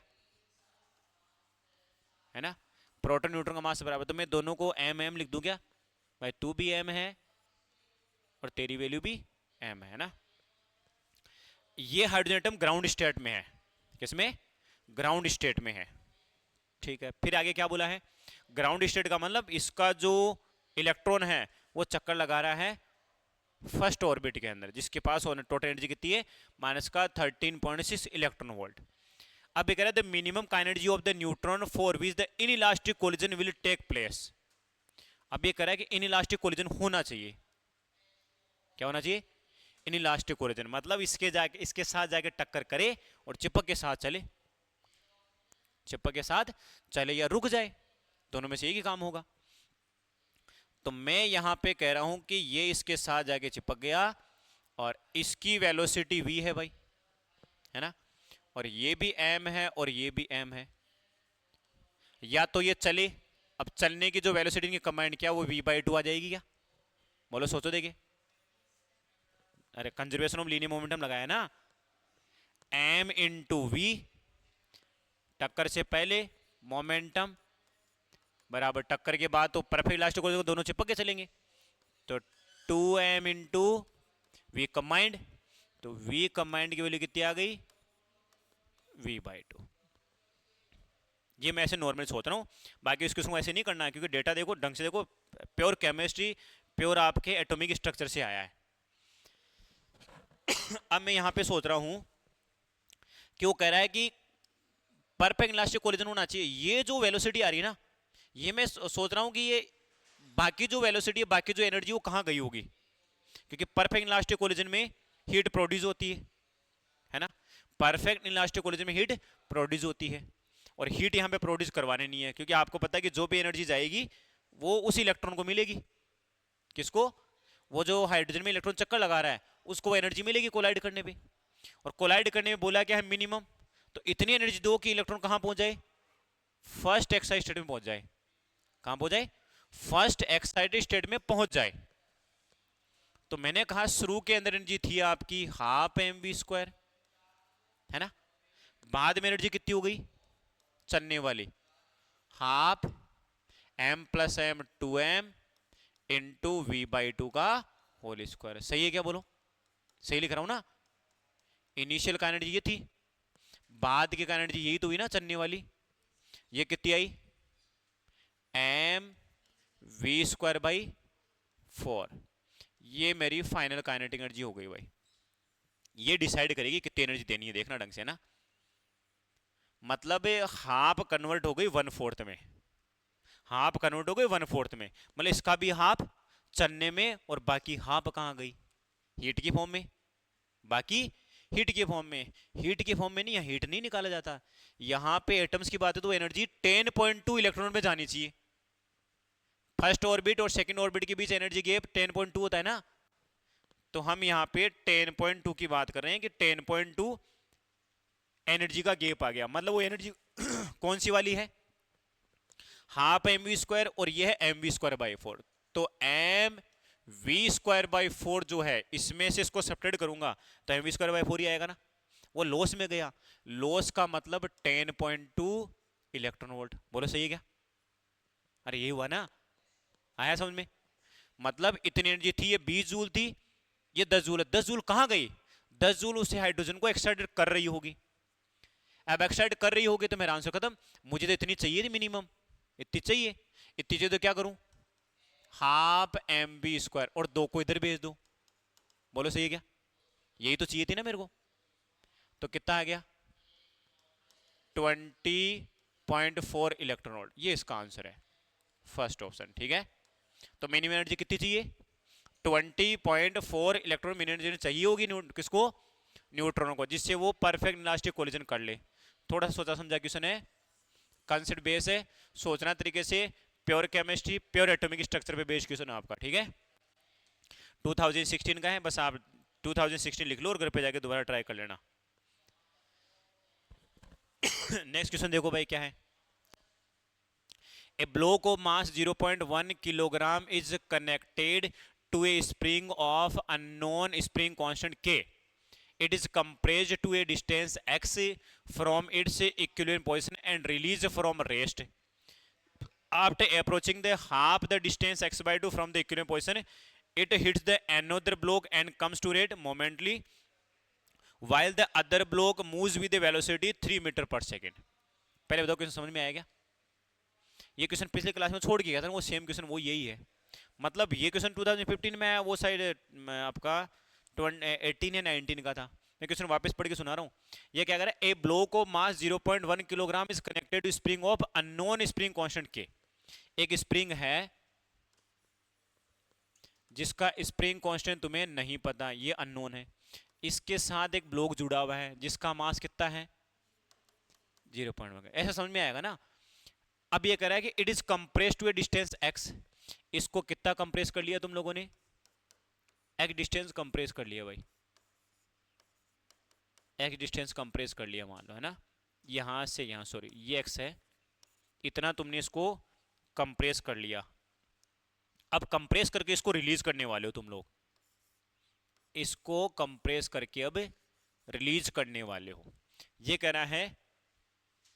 है ना, प्रोटॉन न्यूट्रॉन का मास बराबर, तो मैं दोनों को एम एम लिख दूं क्या भाई, तू भी एम है और तेरी वैल्यू भी एम है ना। ये हाइड्रोजन एटम ग्राउंड स्टेट में है, किसमें, ग्राउंड स्टेट में है, ठीक है। फिर आगे क्या बोला है, ग्राउंड स्टेट का मतलब इसका जो इलेक्ट्रॉन है वो चक्कर लगा रहा है फर्स्ट ऑर्बिट के अंदर, जिसके पास टोटल एनर्जी कितनी है, माइनस का 13.6 इलेक्ट्रॉन वोल्ट। अब ये कह रहा है the minimum energy of the neutron for which the inelastic collision will take place. अब ये कह रहा है कि इनइलास्टिक कोलिजन होना चाहिए, क्या होना चाहिए, इनइलास्टिक कोलिजन, मतलब इसके साथ जाके टक्कर करे और चिपक के साथ चले, चिपक के साथ चले या रुक जाए, दोनों में से एक ही काम होगा। तो मैं यहां पे कह रहा हूं कि ये इसके साथ जाके चिपक गया और इसकी वेलोसिटी v है भाई, है ना, और ये भी m है और ये भी m है, या तो ये चले, अब चलने की जो वेलोसिटी की कंबाइंड क्या वो v/2 आ जाएगी क्या, बोलो सोचो देखिए, अरे कंजर्वेशन ऑफ लीनियर मोमेंटम लगाया ना, m इंटू वी, टक्कर से पहले मोमेंटम बराबर टक्कर के बाद, तो परफेक्ट इलास्टिक कोलिजन दोनों चिपक के चलेंगे, तो 2m इंटू वी कंबाइंड, तो v कंबाइंड की वैल्यू कितनी आ गई, v/2। ये मैं ऐसे नॉर्मल सोच रहा हूँ, बाकी इसको ऐसे नहीं करना है, क्योंकि डेटा देखो ढंग से देखो, प्योर केमिस्ट्री, प्योर आपके एटॉमिक स्ट्रक्चर से आया है। अब मैं यहां पे सोच रहा हूं कि वो कह रहा है कि परफेक्ट इलास्टिक कोलिजन होना चाहिए, ये जो वेलोसिटी आ रही है ना, ये मैं सोच रहा हूं कि ये बाकी जो वेलोसिटी है, बाकी जो एनर्जी वो कहां गई होगी, क्योंकि परफेक्ट इलास्टिक कोलिजन में हीट प्रोड्यूस होती है ना, परफेक्ट इलास्टिक कोलिजन में हीट प्रोड्यूस होती है, और हीट यहां पे प्रोड्यूस करवाने नहीं है, क्योंकि आपको पता है कि जो भी एनर्जी जाएगी वो उस इलेक्ट्रॉन को मिलेगी, किसको, वो जो हाइड्रोजन में इलेक्ट्रॉन चक्कर लगा रहा है उसको एनर्जी मिलेगी कोलाइड करने पे, और कोलाइड करने में बोला क्या है मिनिमम, तो इतनी एनर्जी दो कि इलेक्ट्रॉन कहां पहुंच जाए, फर्स्ट एक्साइटेड स्टेट में पहुंच जाए, कहां पहुंच जाए, फर्स्ट एक्साइटेड स्टेट में पहुंच जाए। तो मैंने कहा शुरू के अंदर एनर्जी थी आपकी हाफ mv², है ना, बाद में एनर्जी कितनी हो गई चलने वाली, half m plus m 2m into v/2 का होल स्क्वायर, सही है क्या, बोलो सही लिख रहा हूं ना। इनिशियल का एनर्जी ये थी, बाद की का एनर्जी यही तो हुई ना चलने वाली, ये कितनी आई, mv²/4, ये मेरी फाइनल काइनेटिक एनर्जी हो गई भाई। ये डिसाइड करेगी कितनी एनर्जी देनी है, देखना ढंग से ना, मतलब हाफ कन्वर्ट हो गई 1/4 में, हाफ कन्वर्ट हो गई 1/4 में, मतलब इसका भी हाफ चलने में और बाकी हाफ कहां गई, हीट की फॉर्म में, बाकी हीट के फॉर्म में, हीट के फॉर्म में नहीं, हीट नहीं निकाला जाता, यहां पे एटम्स की बात है तो एनर्जी 10.2 इलेक्ट्रॉन में जानी चाहिए, फर्स्ट ऑर्बिट और सेकंड ऑर्बिट के बीच एनर्जी गैप 10.2 होता है ना, तो हम यहाँ पे 10.2 की बात कर रहे हैं कि 10.2 एनर्जी का गैप आ गया, मतलब वो एनर्जी कौन सी वाली है, हाफ mv² और ये है mv²/4, तो mv²/4 जो है इसमें से इसको सब्ट्रैक्ट करूंगा तो mv²/4 ही आएगा ना, वो लॉस में गया, लॉस का मतलब 10.2 इलेक्ट्रॉन वोल्ट, बोलो सही है क्या, अरे ये हुआ ना, आया समझ में, मतलब इतनी एनर्जी थी, ये 20 जूल थी, ये 10 जूल है, 10 जूल कहां गई, 10 जूल उसे हाइड्रोजन को एक्साइटेड कर रही होगी, अब एक्साइट कर रही होगी तो मेरा आंसर खत्म, मुझे तो इतनी चाहिए थी मिनिमम, इतनी चाहिए, इतनी चाहिए तो क्या करूं, हाफ mv² और 2 को इधर भेज दो, बोलो सही है क्या, यही तो चाहिए थी ना मेरे को, तो कितना आ गया 20.4 इलेक्ट्रॉन वोल्ट, ये इसका आंसर है फर्स्ट ऑप्शन, ठीक है। तो मिनिमम एनर्जी कितनी चाहिए 20.4 इलेक्ट्रॉन मिनिमम एनर्जी चाहिए होगी किसको, न्यूट्रॉनों को, जिससे वो परफेक्ट इलास्टिक कोलिजन कर ले। थोड़ा सा सोचा समझा क्वेश्चन है, कंसेप्ट बेस है, सोचना तरीके से, pure chemistry pure atomic structure पे बेस्ड क्वेश्चन है आपका, ठीक है। 2016 का है, बस आप 2016 लिख लो और घर पे जाके दोबारा ट्राई कर लेना। नेक्स्ट क्वेश्चन देखो भाई क्या है, a block of mass 0.1 kilogram is connected to a spring of unknown spring constant K. It is compressed to a distance x from its equilibrium position and released from rest. after approaching the half the distance x by 2 from the equilibrium position, it hits the another block and comes to rate momently while the other block moves with the velocity 3 metre per second. पहले बताओ question समझ में आया क्या? ये question पिछले class में छोड़ के गया था ना, वो सेम क्वेश्चन वो यही है। मतलब ये क्वेश्चन 2015 में आया, वो साइड आपका 18 या 19 का था। मैं क्वेश्चन वापस पढ़ के सुना रहा हूँ। ये क्या कह रहा है, a block of mass 0.1 kilogram is connected to spring of unknown spring constant K. एक स्प्रिंग है जिसका स्प्रिंग कांस्टेंट तुम्हें नहीं पता, ये अननोन है। इसके साथ एक ब्लॉक जुड़ा हुआ है जिसका मास कितना है 0.1। ऐसा समझ में आएगा ना। अब ये कह रहा है कि it is compress to a distance x। इसको कितना कंप्रेस कर लिया तुम लोगों ने? x डिस्टेंस कंप्रेस कर लिया भाई, x डिस्टेंस कंप्रेस कर लिया मान लो, है ना। यहां से यहां, सॉरी ये x है, इतना तुमने इसको कंप्रेस कर लिया। अब कंप्रेस करके इसको रिलीज करने वाले हो तुम लोग, इसको कंप्रेस करके अब रिलीज करने वाले हो। ये कह रहा है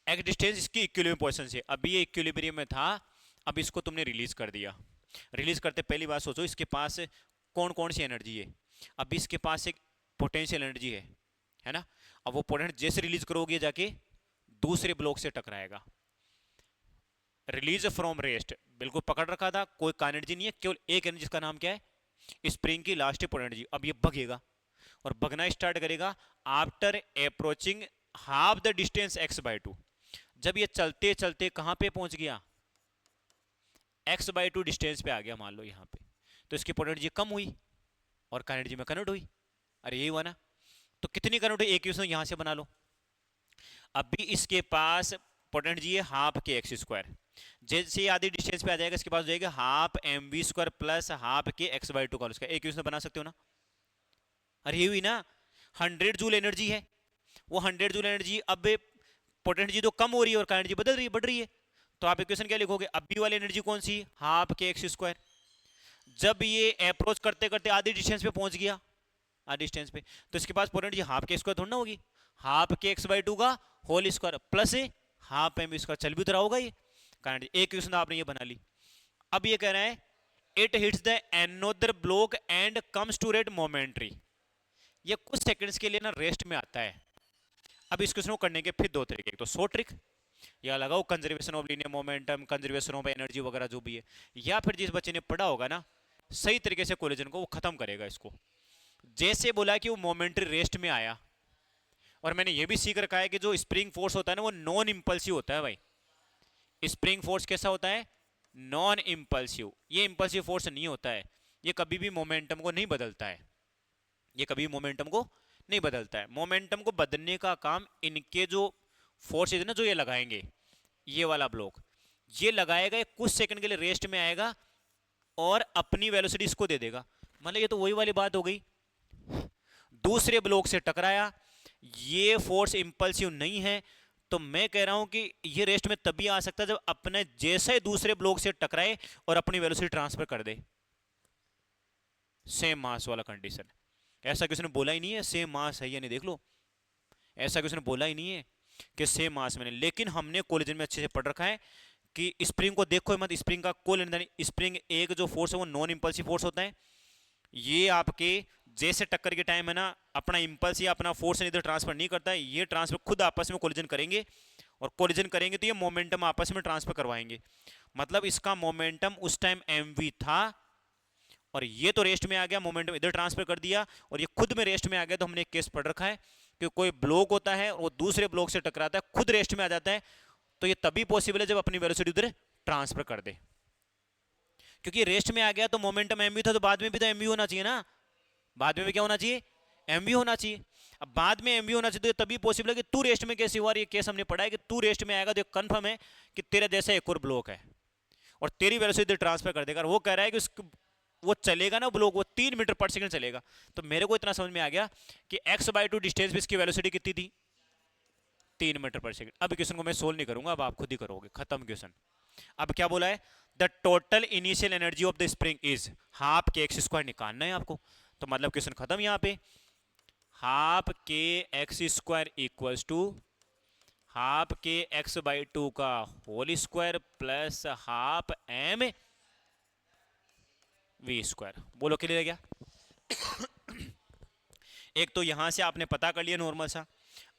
x डिस्टेंस इसकी इक्विलिब्रियम पोजीशन से, अभी ये इक्विलिब्रियम में था, अब इसको तुमने रिलीज कर दिया। रिलीज करते पहली बात सोचो इसके पास कौन कौन सी एनर्जी है। अभी इसके पास एक पोटेंशियल एनर्जी है ना। अब वो पोटेंशियल जैसे रिलीज करोगे जाके दूसरे ब्लॉक से टकराएगा। रिलीज फ्रॉम रेस्ट, बिल्कुल पकड़ रखा था, कोई एनर्जी नहीं है, केवल एक एनर्जी, जिसका नाम क्या है स्प्रिंग की लास्ट पोटेंशियल एनर्जी। अब ये भगेगा और भगना स्टार्ट करेगा after approaching half the distance x by 2। जब ये चलते चलते कहां पे पहुंच गया, x by 2 डिस्टेंस पे आ गया मान लो यहां पे, तो इसकी पोटेंशियल कम हुई और एनर्जी में कन्वर्ट हुई। अरे यही हुआ ना। तो कितनी कन्वर्ट हुई, एक यहां से बना लो। अभी इसके पास पोटेंशियल है हाफ के एक्स स्क्वायर, जैसे आधी डिस्टेंस पे आ जाएगा इसके पास हो जाएगा half M we square plus half K X by 2 का उसका एक बना सकते हो ना। अरे ये हुई ना, 100 जूल एनर्जी है, वो 100 जूल एनर्जी अब पोटेंशियल तो कम हो रही है और एनर्जी बदल रही है, बढ़ रही है। तो आप इक्वेशन क्या लिखोगे, अभी वाली एनर्जी कौन सी, हाफ के एक्स स्क्वायर। जब ये अप्रोच करते करते आधी डिस्टेंस पे पहुंच गया, आधी डिस्टेंस पे, तो इसके पास पोटेंशियल हाफ के स्क्वायर थोड़ा ना होगी, हाफ के एक्स बाई 2 का whole square plus half M square, चल भी तो रहा होगा ये। एक क्वेश्चन आपने ये बना ली। अब ये कह रहा है it hits the another block and comes to rest momentarily. ये कुछ सेकंड्स के लिए ना रेस्ट में आता है। अब इस क्वेश्चन को करने के फिर दो तरीके, एक तो शॉर्ट ट्रिक या लगाओ conservation of linear momentum, conservation of energy वगैरह जो भी है, या फिर जिस बच्चे ने पढ़ा होगा ना सही तरीके से कोलिजन को, वो खत्म करेगा इसको। जैसे बोला कि वो मोमेंट्री रेस्ट में आया, और मैंने ये भी सीख रखा है कि जो स्प्रिंग फोर्स होता है ना वो नॉन इंपल्सिव होता है भाई। स्प्रिंग फोर्स कैसा होता है, नॉन इंपल्सिव। ये इंपल्सिव फोर्स नहीं होता है, ये कभी भी मोमेंटम को नहीं बदलता है, ये कभी मोमेंटम को नहीं बदलता है। मोमेंटम को बदलने का काम इनके जो फोर्सेज है ना, जो ये लगाएंगे, ये वाला ब्लॉक ये लगाएगा, कुछ सेकंड के लिए रेस्ट में आएगा और अपनी वेलोसिटी इसको दे देगा। मतलब ये तो वही वाली बात हो गई, दूसरे ब्लॉक से टकराया, ये फोर्स इंपल्सिव नहीं है, तो मैं कह रहा हूं कि ये रेस्ट में तभी आ सकता है जब अपने जैसे दूसरे ब्लॉक से टकराए और अपनी वेलोसिटी ट्रांसफर कर दे, सेम मास वाला कंडीशन। ऐसा किसी ने बोला ही नहीं है सेम मास है या नहीं, देख लो, ऐसा किसी ने बोला ही नहीं है कि सेम मास में नहीं। लेकिन हमने कोलिजन में अच्छे से पढ़ रखा है कि स्प्रिंग को देखो मत, स्प्रिंग का कोल स्प्रिंग एक जो फोर्स है वो नॉन इंपल्सिव फोर्स होता है। ये आपके जैसे टक्कर के टाइम है ना अपना इंपल्स या अपना फोर्स इधर ट्रांसफर नहीं करता है, ये ट्रांसफर खुद आपस में कोलिजन करेंगे, और कोलिजन करेंगे तो ये मोमेंटम आपस में ट्रांसफर करवाएंगे। मतलब इसका मोमेंटम उस टाइम mv था और ये तो रेस्ट में आ गया, मोमेंटम इधर ट्रांसफर कर दिया और ये खुद में रेस्ट में आ गया। तो हमने एक केस पढ़ रखा है कि कोई ब्लॉक होता है वो दूसरे ब्लॉक से टकराता है, खुद रेस्ट में आ जाता है, तो ये तभी पॉसिबल है जब अपनी वेलोसिटी उधर ट्रांसफर कर दे। क्योंकि रेस्ट में आ गया तो मोमेंटम mv था, तो बाद में भी तो mv होना चाहिए ना, बाद में भी क्या होना चाहिए, mv होना चाहिए। अब बाद में mv होना चाहिए तो तभी पॉसिबल है कि तू रेस्ट में कैसे हुआ। ये केस हमने पढ़ा है कि तू रेस्ट में आएगा तो कंफर्म है कि तेरा जैसा एक और ब्लॉक है और तेरी वेलोसिटी ट्रांसफर कर देगा। वो कह रहा है कि वो चलेगा ना ब्लॉक, वो 3 मीटर पर सेकंड चलेगा। तो मेरे को इतना समझ में आ गया कि x by 2 डिस्टेंस पे इसकी वेलोसिटी कितनी थी, 3 मीटर पर सेकंड। अब क्वेश्चन को मैं सोल्व नहीं करूंगा, अब आप खुद ही करोगे, खत्म क्वेश्चन। अब क्या बोला है, the total initial energy of the spring is half K X square निकालना है आपको। तो मतलब क्वेश्चन खत्म यहाँ पे, half K X square equals to half K X by two का whole square plus half M we square. बोलो क्लियर है क्या? एक तो यहां से आपने पता कर लिया नॉर्मल सा।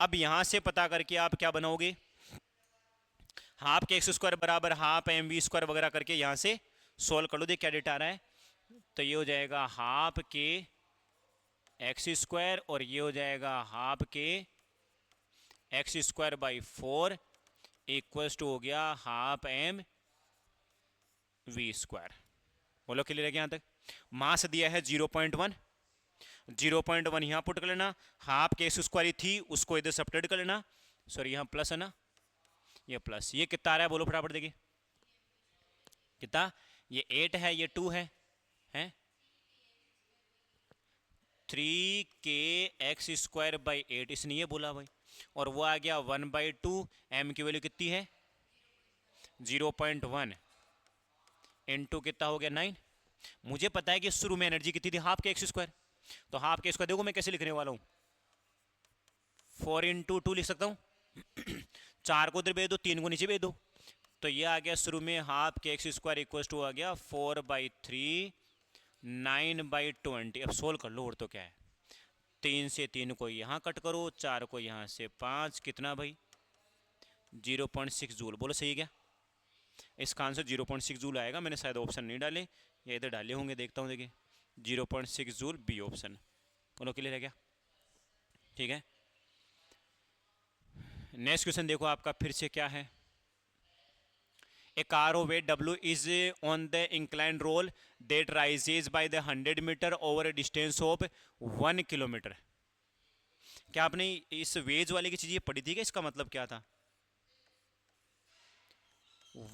अब यहां से पता करके आप क्या बनाओगे, हाफ के एक्स स्क्वायर बराबर हाफ एम वी स्क्वायर वगैरह करके यहां से सोल्व कर लो। देख क्या डेटा आ रहा है, तो ये हो जाएगा हाफ के एक्स स्क्वायर और ये हो जाएगा half K X square by 4 equals to हो गया हाफ एम वी स्क्वायर। बोलो क्लियर है क्या यहां तक? मास दिया है 0.1, 0.1 यहां पुट कर लेना, हाफ के एक्स स्क्वायर थी उसको इधर सब्ट्रैक्ट कर लेना, सॉरी यहां प्लस है ना, ये प्लस, ये कितना आ रहा है बोलो फटाफट देखिए कितना, ये 8 है ये 2 है, हैं 3k एक्स स्क्वायर बाई 8 इसने ये बोला भाई, और वो आ गया 1/2, एम की वैल्यू कितनी है 0.1 इंटू कितना हो गया 9। मुझे पता है कि शुरू में एनर्जी कितनी थी हाफ के एक्स स्क्वायर, तो हाफ के स्क्वायर देखो मैं कैसे लिखने वाला हूं, 4 इंटू 2 लिख सकता हूं 4 को उधर भेज दो, 3 को नीचे भेज दो, तो ये आ गया शुरू में half K X square equal to आ गया 4/3 9/20। अब सोल्व कर लो, और तो क्या है, 3 से 3 को यहाँ कट करो, 4 को यहाँ से 5, कितना भाई 0.6 जूल। बोलो सही है क्या? इसका आंसर 0.6 जूल आएगा, मैंने शायद ऑप्शन नहीं डाले या इधर डाले होंगे, देखता हूँ देखिए 0.6 जूल बी ऑप्शन। बोलो क्लियर है क्या? ठीक है, नेक्स्ट क्वेश्चन देखो आपका फिर से क्या है। A car of weight W is on the inclined roll that rises by the 100 meter over a distance of 1 kilometre. क्या आपने इस वेज वाले की चीज पढ़ी थी क्या? इसका मतलब क्या था,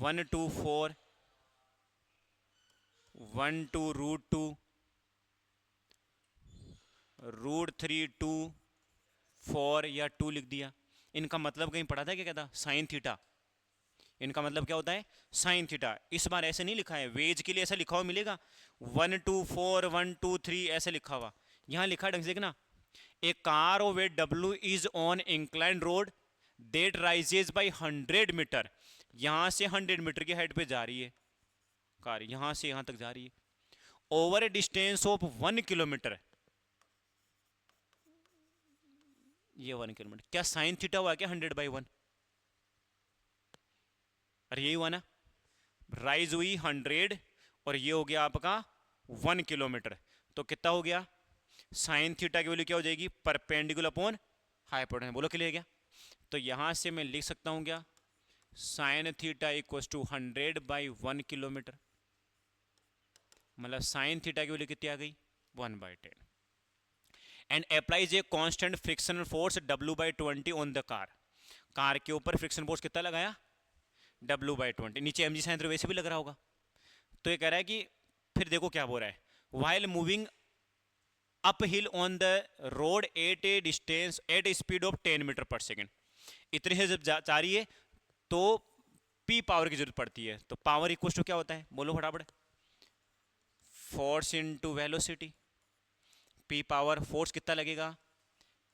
1 to 4, 1 to √2, √3 to 4 या 2 लिख दिया। इनका मतलब कहीं पढ़ा था क्या? क्या था साइन थीटा, इनका मतलब क्या होता है साइन थीटा। इस बार ऐसे नहीं लिखा है, वेज के लिए ऐसा लिखा हुआ मिलेगा 1 to 4 1 to 3 ऐसे लिखा हुआ, यहां लिखा ढंग से देखना, a car of weight W is on incline road that rises by 100 metre. यहां से 100 मीटर की हाइट पे जा रही है कार, यहां से यहां तक जा रही है, over A distance of 1 kilometre. ये 1 किलोमीटर, क्या साइन थीटा हुआ क्या 100/1? अरे यही हुआ ना, राइज हुई 100 और ये हो गया आपका 1 किलोमीटर, तो कितना हो गया साइन थीटा की वैल्यू क्या हो जाएगी परपेंडिकुलर अपॉन हाइपोटेन्यूस। बोलो क्लियर क्या? तो यहां से मैं लिख सकता हूं क्या, sine theta equal to 100/1 kilometre, मतलब साइन थीटा की वैल्यू कितनी आ गई 1/10, and applies a constant frictional force W/20 on the car. Car के ऊपर फ्रिक्शन फोर्स कितना लगाया W/20, नीचे mg साइन वैसे भी लग रहा होगा। तो ये कह रहा है कि फिर देखो क्या बोल रहा है, while moving up hill on the road at a distance at a speed of 10 metre per second. इतने से जब जा रही है तो P पावर की जरूरत पड़ती है, तो पावर इक्वल टू क्या होता है बोलो फटाफट, force into velocity. P power force कितना लगेगा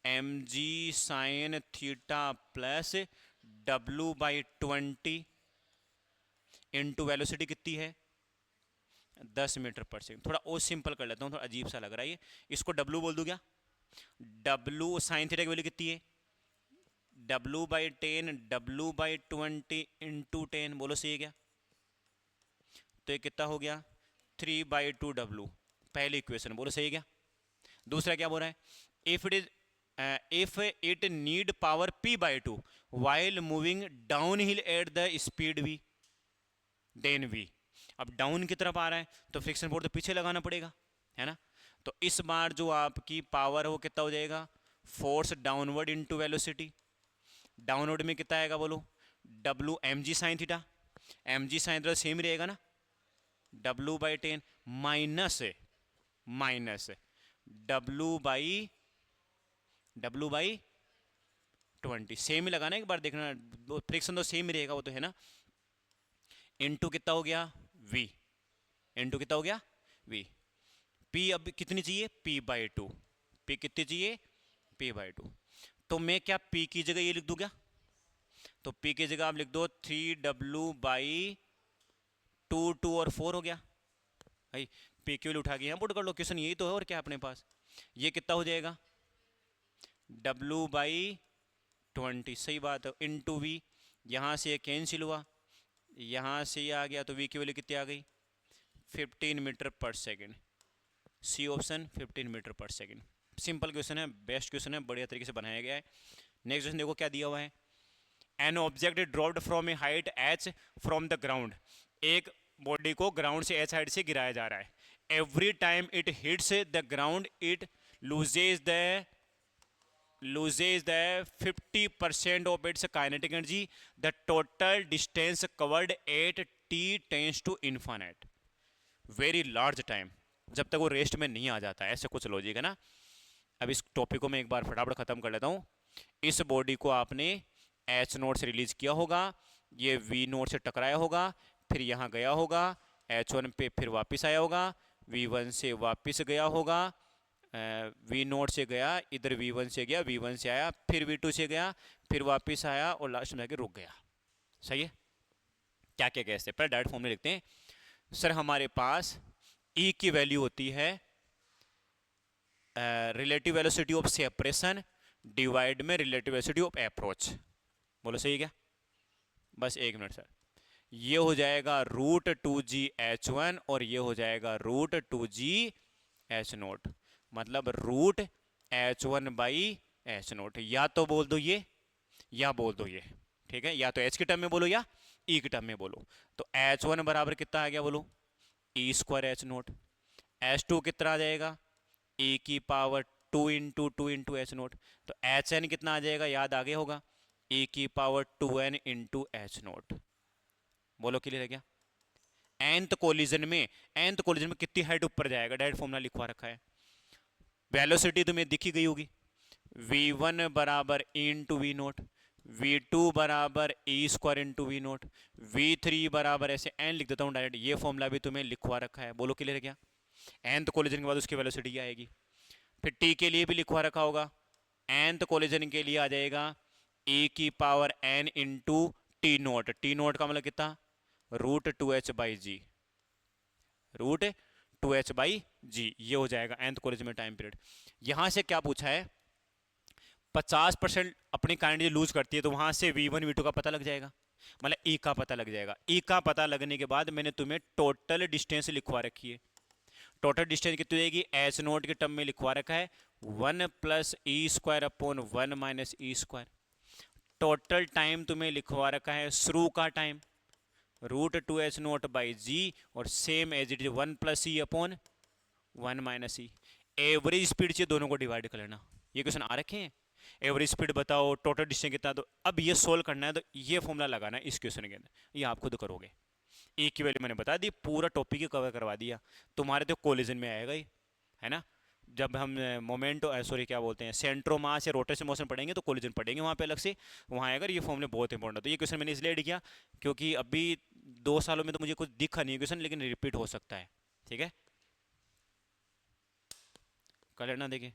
mg sine theta plus W/20 into velocity कितनी है 10 मीटर पर सेकंड। थोड़ा और सिंपल कर लेता हूँ, थोड़ा अजीब सा लग रहा है ये, इसको W बोल दूं क्या, W साइन थीटा की वैल्यू कितनी है W/10 W/20 इंटू 10। बोलो सही है क्या? तो ये कितना हो गया 3/2 W, पहली इक्वेशन। बोलो सही है क्या? दूसरा क्या बोल रहा है, if it need power P/2 while moving down hill at the speed V then V। अब डाउन की तरफ आ रहा है तो फ्रिक्शन फोर्स तो पीछे लगाना पड़ेगा, है ना। तो इस बार जो आपकी पावर है वो कितना हो जाएगा, force downward into velocity. Downward में कितना आएगा बोलो, W mg sine theta, mg sine theta same रहेगा ना, W/10 माइनस W/20, सेम ही लगाना, एक बार देखना फ्रिक्शन तो सेम ही रहेगा वो तो, है ना। इनटू कितना हो गया V, इनटू कितना हो गया V। P अब कितनी चाहिए P/2, P कितनी चाहिए P/2। तो मैं क्या P की जगह ये लिख दूं क्या, तो P की जगह आप लिख दो 3W/2, 2 और 4 हो गया भाई। P की वैल्यू उठा के यहाँ पुट कर लो, क्वेश्चन यही तो है और क्या अपने पास। ये कितना हो जाएगा W/20, सही बात है, इंटू वी। यहाँ से ये कैंसिल हुआ, यहाँ से ये आ गया, तो वी की वैल्यू कितनी आ गई 15 metre per second. C option 15 metre per second. Simple question है, बेस्ट क्वेश्चन है, बढ़िया तरीके से बनाया गया है। नेक्स्ट क्वेश्चन देखो क्या दिया हुआ है। An object dropped from A height h from the ground. एक बॉडी को ग्राउंड से h हाइट से गिराया जा रहा है। Every time it hits the ground it loses the 50% of its kinetic energy. The total distance covered at t tends to infinite. Very large time, जब तक वो रेस्ट में नहीं आ जाता है, ऐसे कुछ लॉजिक है ना। अब इस टॉपिक को मैं एक बार फटाफट खत्म कर लेता हूँ। इस बॉडी को आपने एच नोट से रिलीज किया होगा, ये वी नोट से टकराया होगा, फिर यहाँ गया होगा H1 पे, फिर वापस आया होगा, V1 से वापस गया होगा, वी नोट से गया, इधर V1 से गया, V1 से आया, फिर V2 से गया, फिर वापस आया और लास्ट में आके रुक गया। सही है। क्या क्या कैसे, पहले डायरेक्ट फॉर्मूला लिखते हैं। सर हमारे पास E की वैल्यू होती है relative velocity of separation divide में रिलेटिव वेलोसिटी ऑफ अप्रोच। बोलो सही क्या। बस एक मिनट सर, ये हो जाएगा √2GH1 और ये हो जाएगा √2GH0, मतलब √H1/H0। या तो बोल दो ये या बोल दो ये, ठीक है, या तो H के टर्म में बोलो या E के टर्म में बोलो। तो H1 बराबर कितना आ गया बोलो E²H0। H2 कितना आ जाएगा E⁻²∗ H0। तो Hn कितना आ जाएगा, याद आगे होगा E⁻²n × H0। बोलो क्लियर है क्या। nth कोलिजन में कितनी हाइट ऊपर जाएगा, डायरेक्ट फॉर्मूला लिखवा रखा है। वेलोसिटी तुम्हें दिखी गई होगी, v1 बराबर E × V0, v2 बराबर E² × V0, v3 बराबर, ऐसे n लिख देता हूँ डायरेक्ट, ये फॉर्मूला भी तुम्हें लिखवा रखा है। बोलो क्लियर है क्या। nth कोलिजन के बाद उसकी वेलोसिटी क्या आएगी। फिर t के लिए भी लिखवा रखा होगा, nth कोलिजन के लिए आ जाएगा E⁻n × T0। T0 का मतलब कितना √2h/g, √2h/g, ये हो जाएगा nth कोलिजन में टाइम पीरियड। यहां से क्या पूछा है, 50% अपनी काइनेटिक लूज करती है, तो वहां से V1 V2 का पता लग जाएगा, मतलब E का पता लग जाएगा। E का पता लगने के बाद मैंने तुम्हें टोटल डिस्टेंस लिखवा रखी है। टोटल डिस्टेंस कितनी रहेगी, H0 के टर्म में लिखवा रखा है 1 + E²/1 - E²। टोटल टाइम तुम्हें लिखवा रखा है शुरू का टाइम √2h0/g, और same as it is 1 + E/1 - E। Average speed से दोनों को डिवाइड कर लेना। ये क्वेश्चन आ रखे हैं, एवरेज स्पीड बताओ, टोटल डिस्टेंस कितना, तो अब ये सोल्व करना है, तो ये फॉर्मूला लगाना है इस क्वेश्चन के अंदर, ये आप खुद करोगे। E की वैल्यू मैंने बता दी, पूरा टॉपिक ही कवर करवा दिया। तुम्हारे तो कोलिजन में आएगा ही, है ना। जब हम मोमेंट, सॉरी क्या बोलते हैं, सेंट्रो मास या रोटेशन मोशन पढ़ेंगे तो कोलिजन पढ़ेंगे वहाँ पे अलग से, वहाँ आएगा। ये फॉर्मूले बहुत इंपॉर्टेंट है। तो ये क्वेश्चन मैंने इसलिए ऐड किया क्योंकि अभी 2 सालों में तो मुझे कुछ दिखा नहीं है क्वेश्चन, लेकिन रिपीट हो सकता है, ठीक है। कर लेना, देखिए।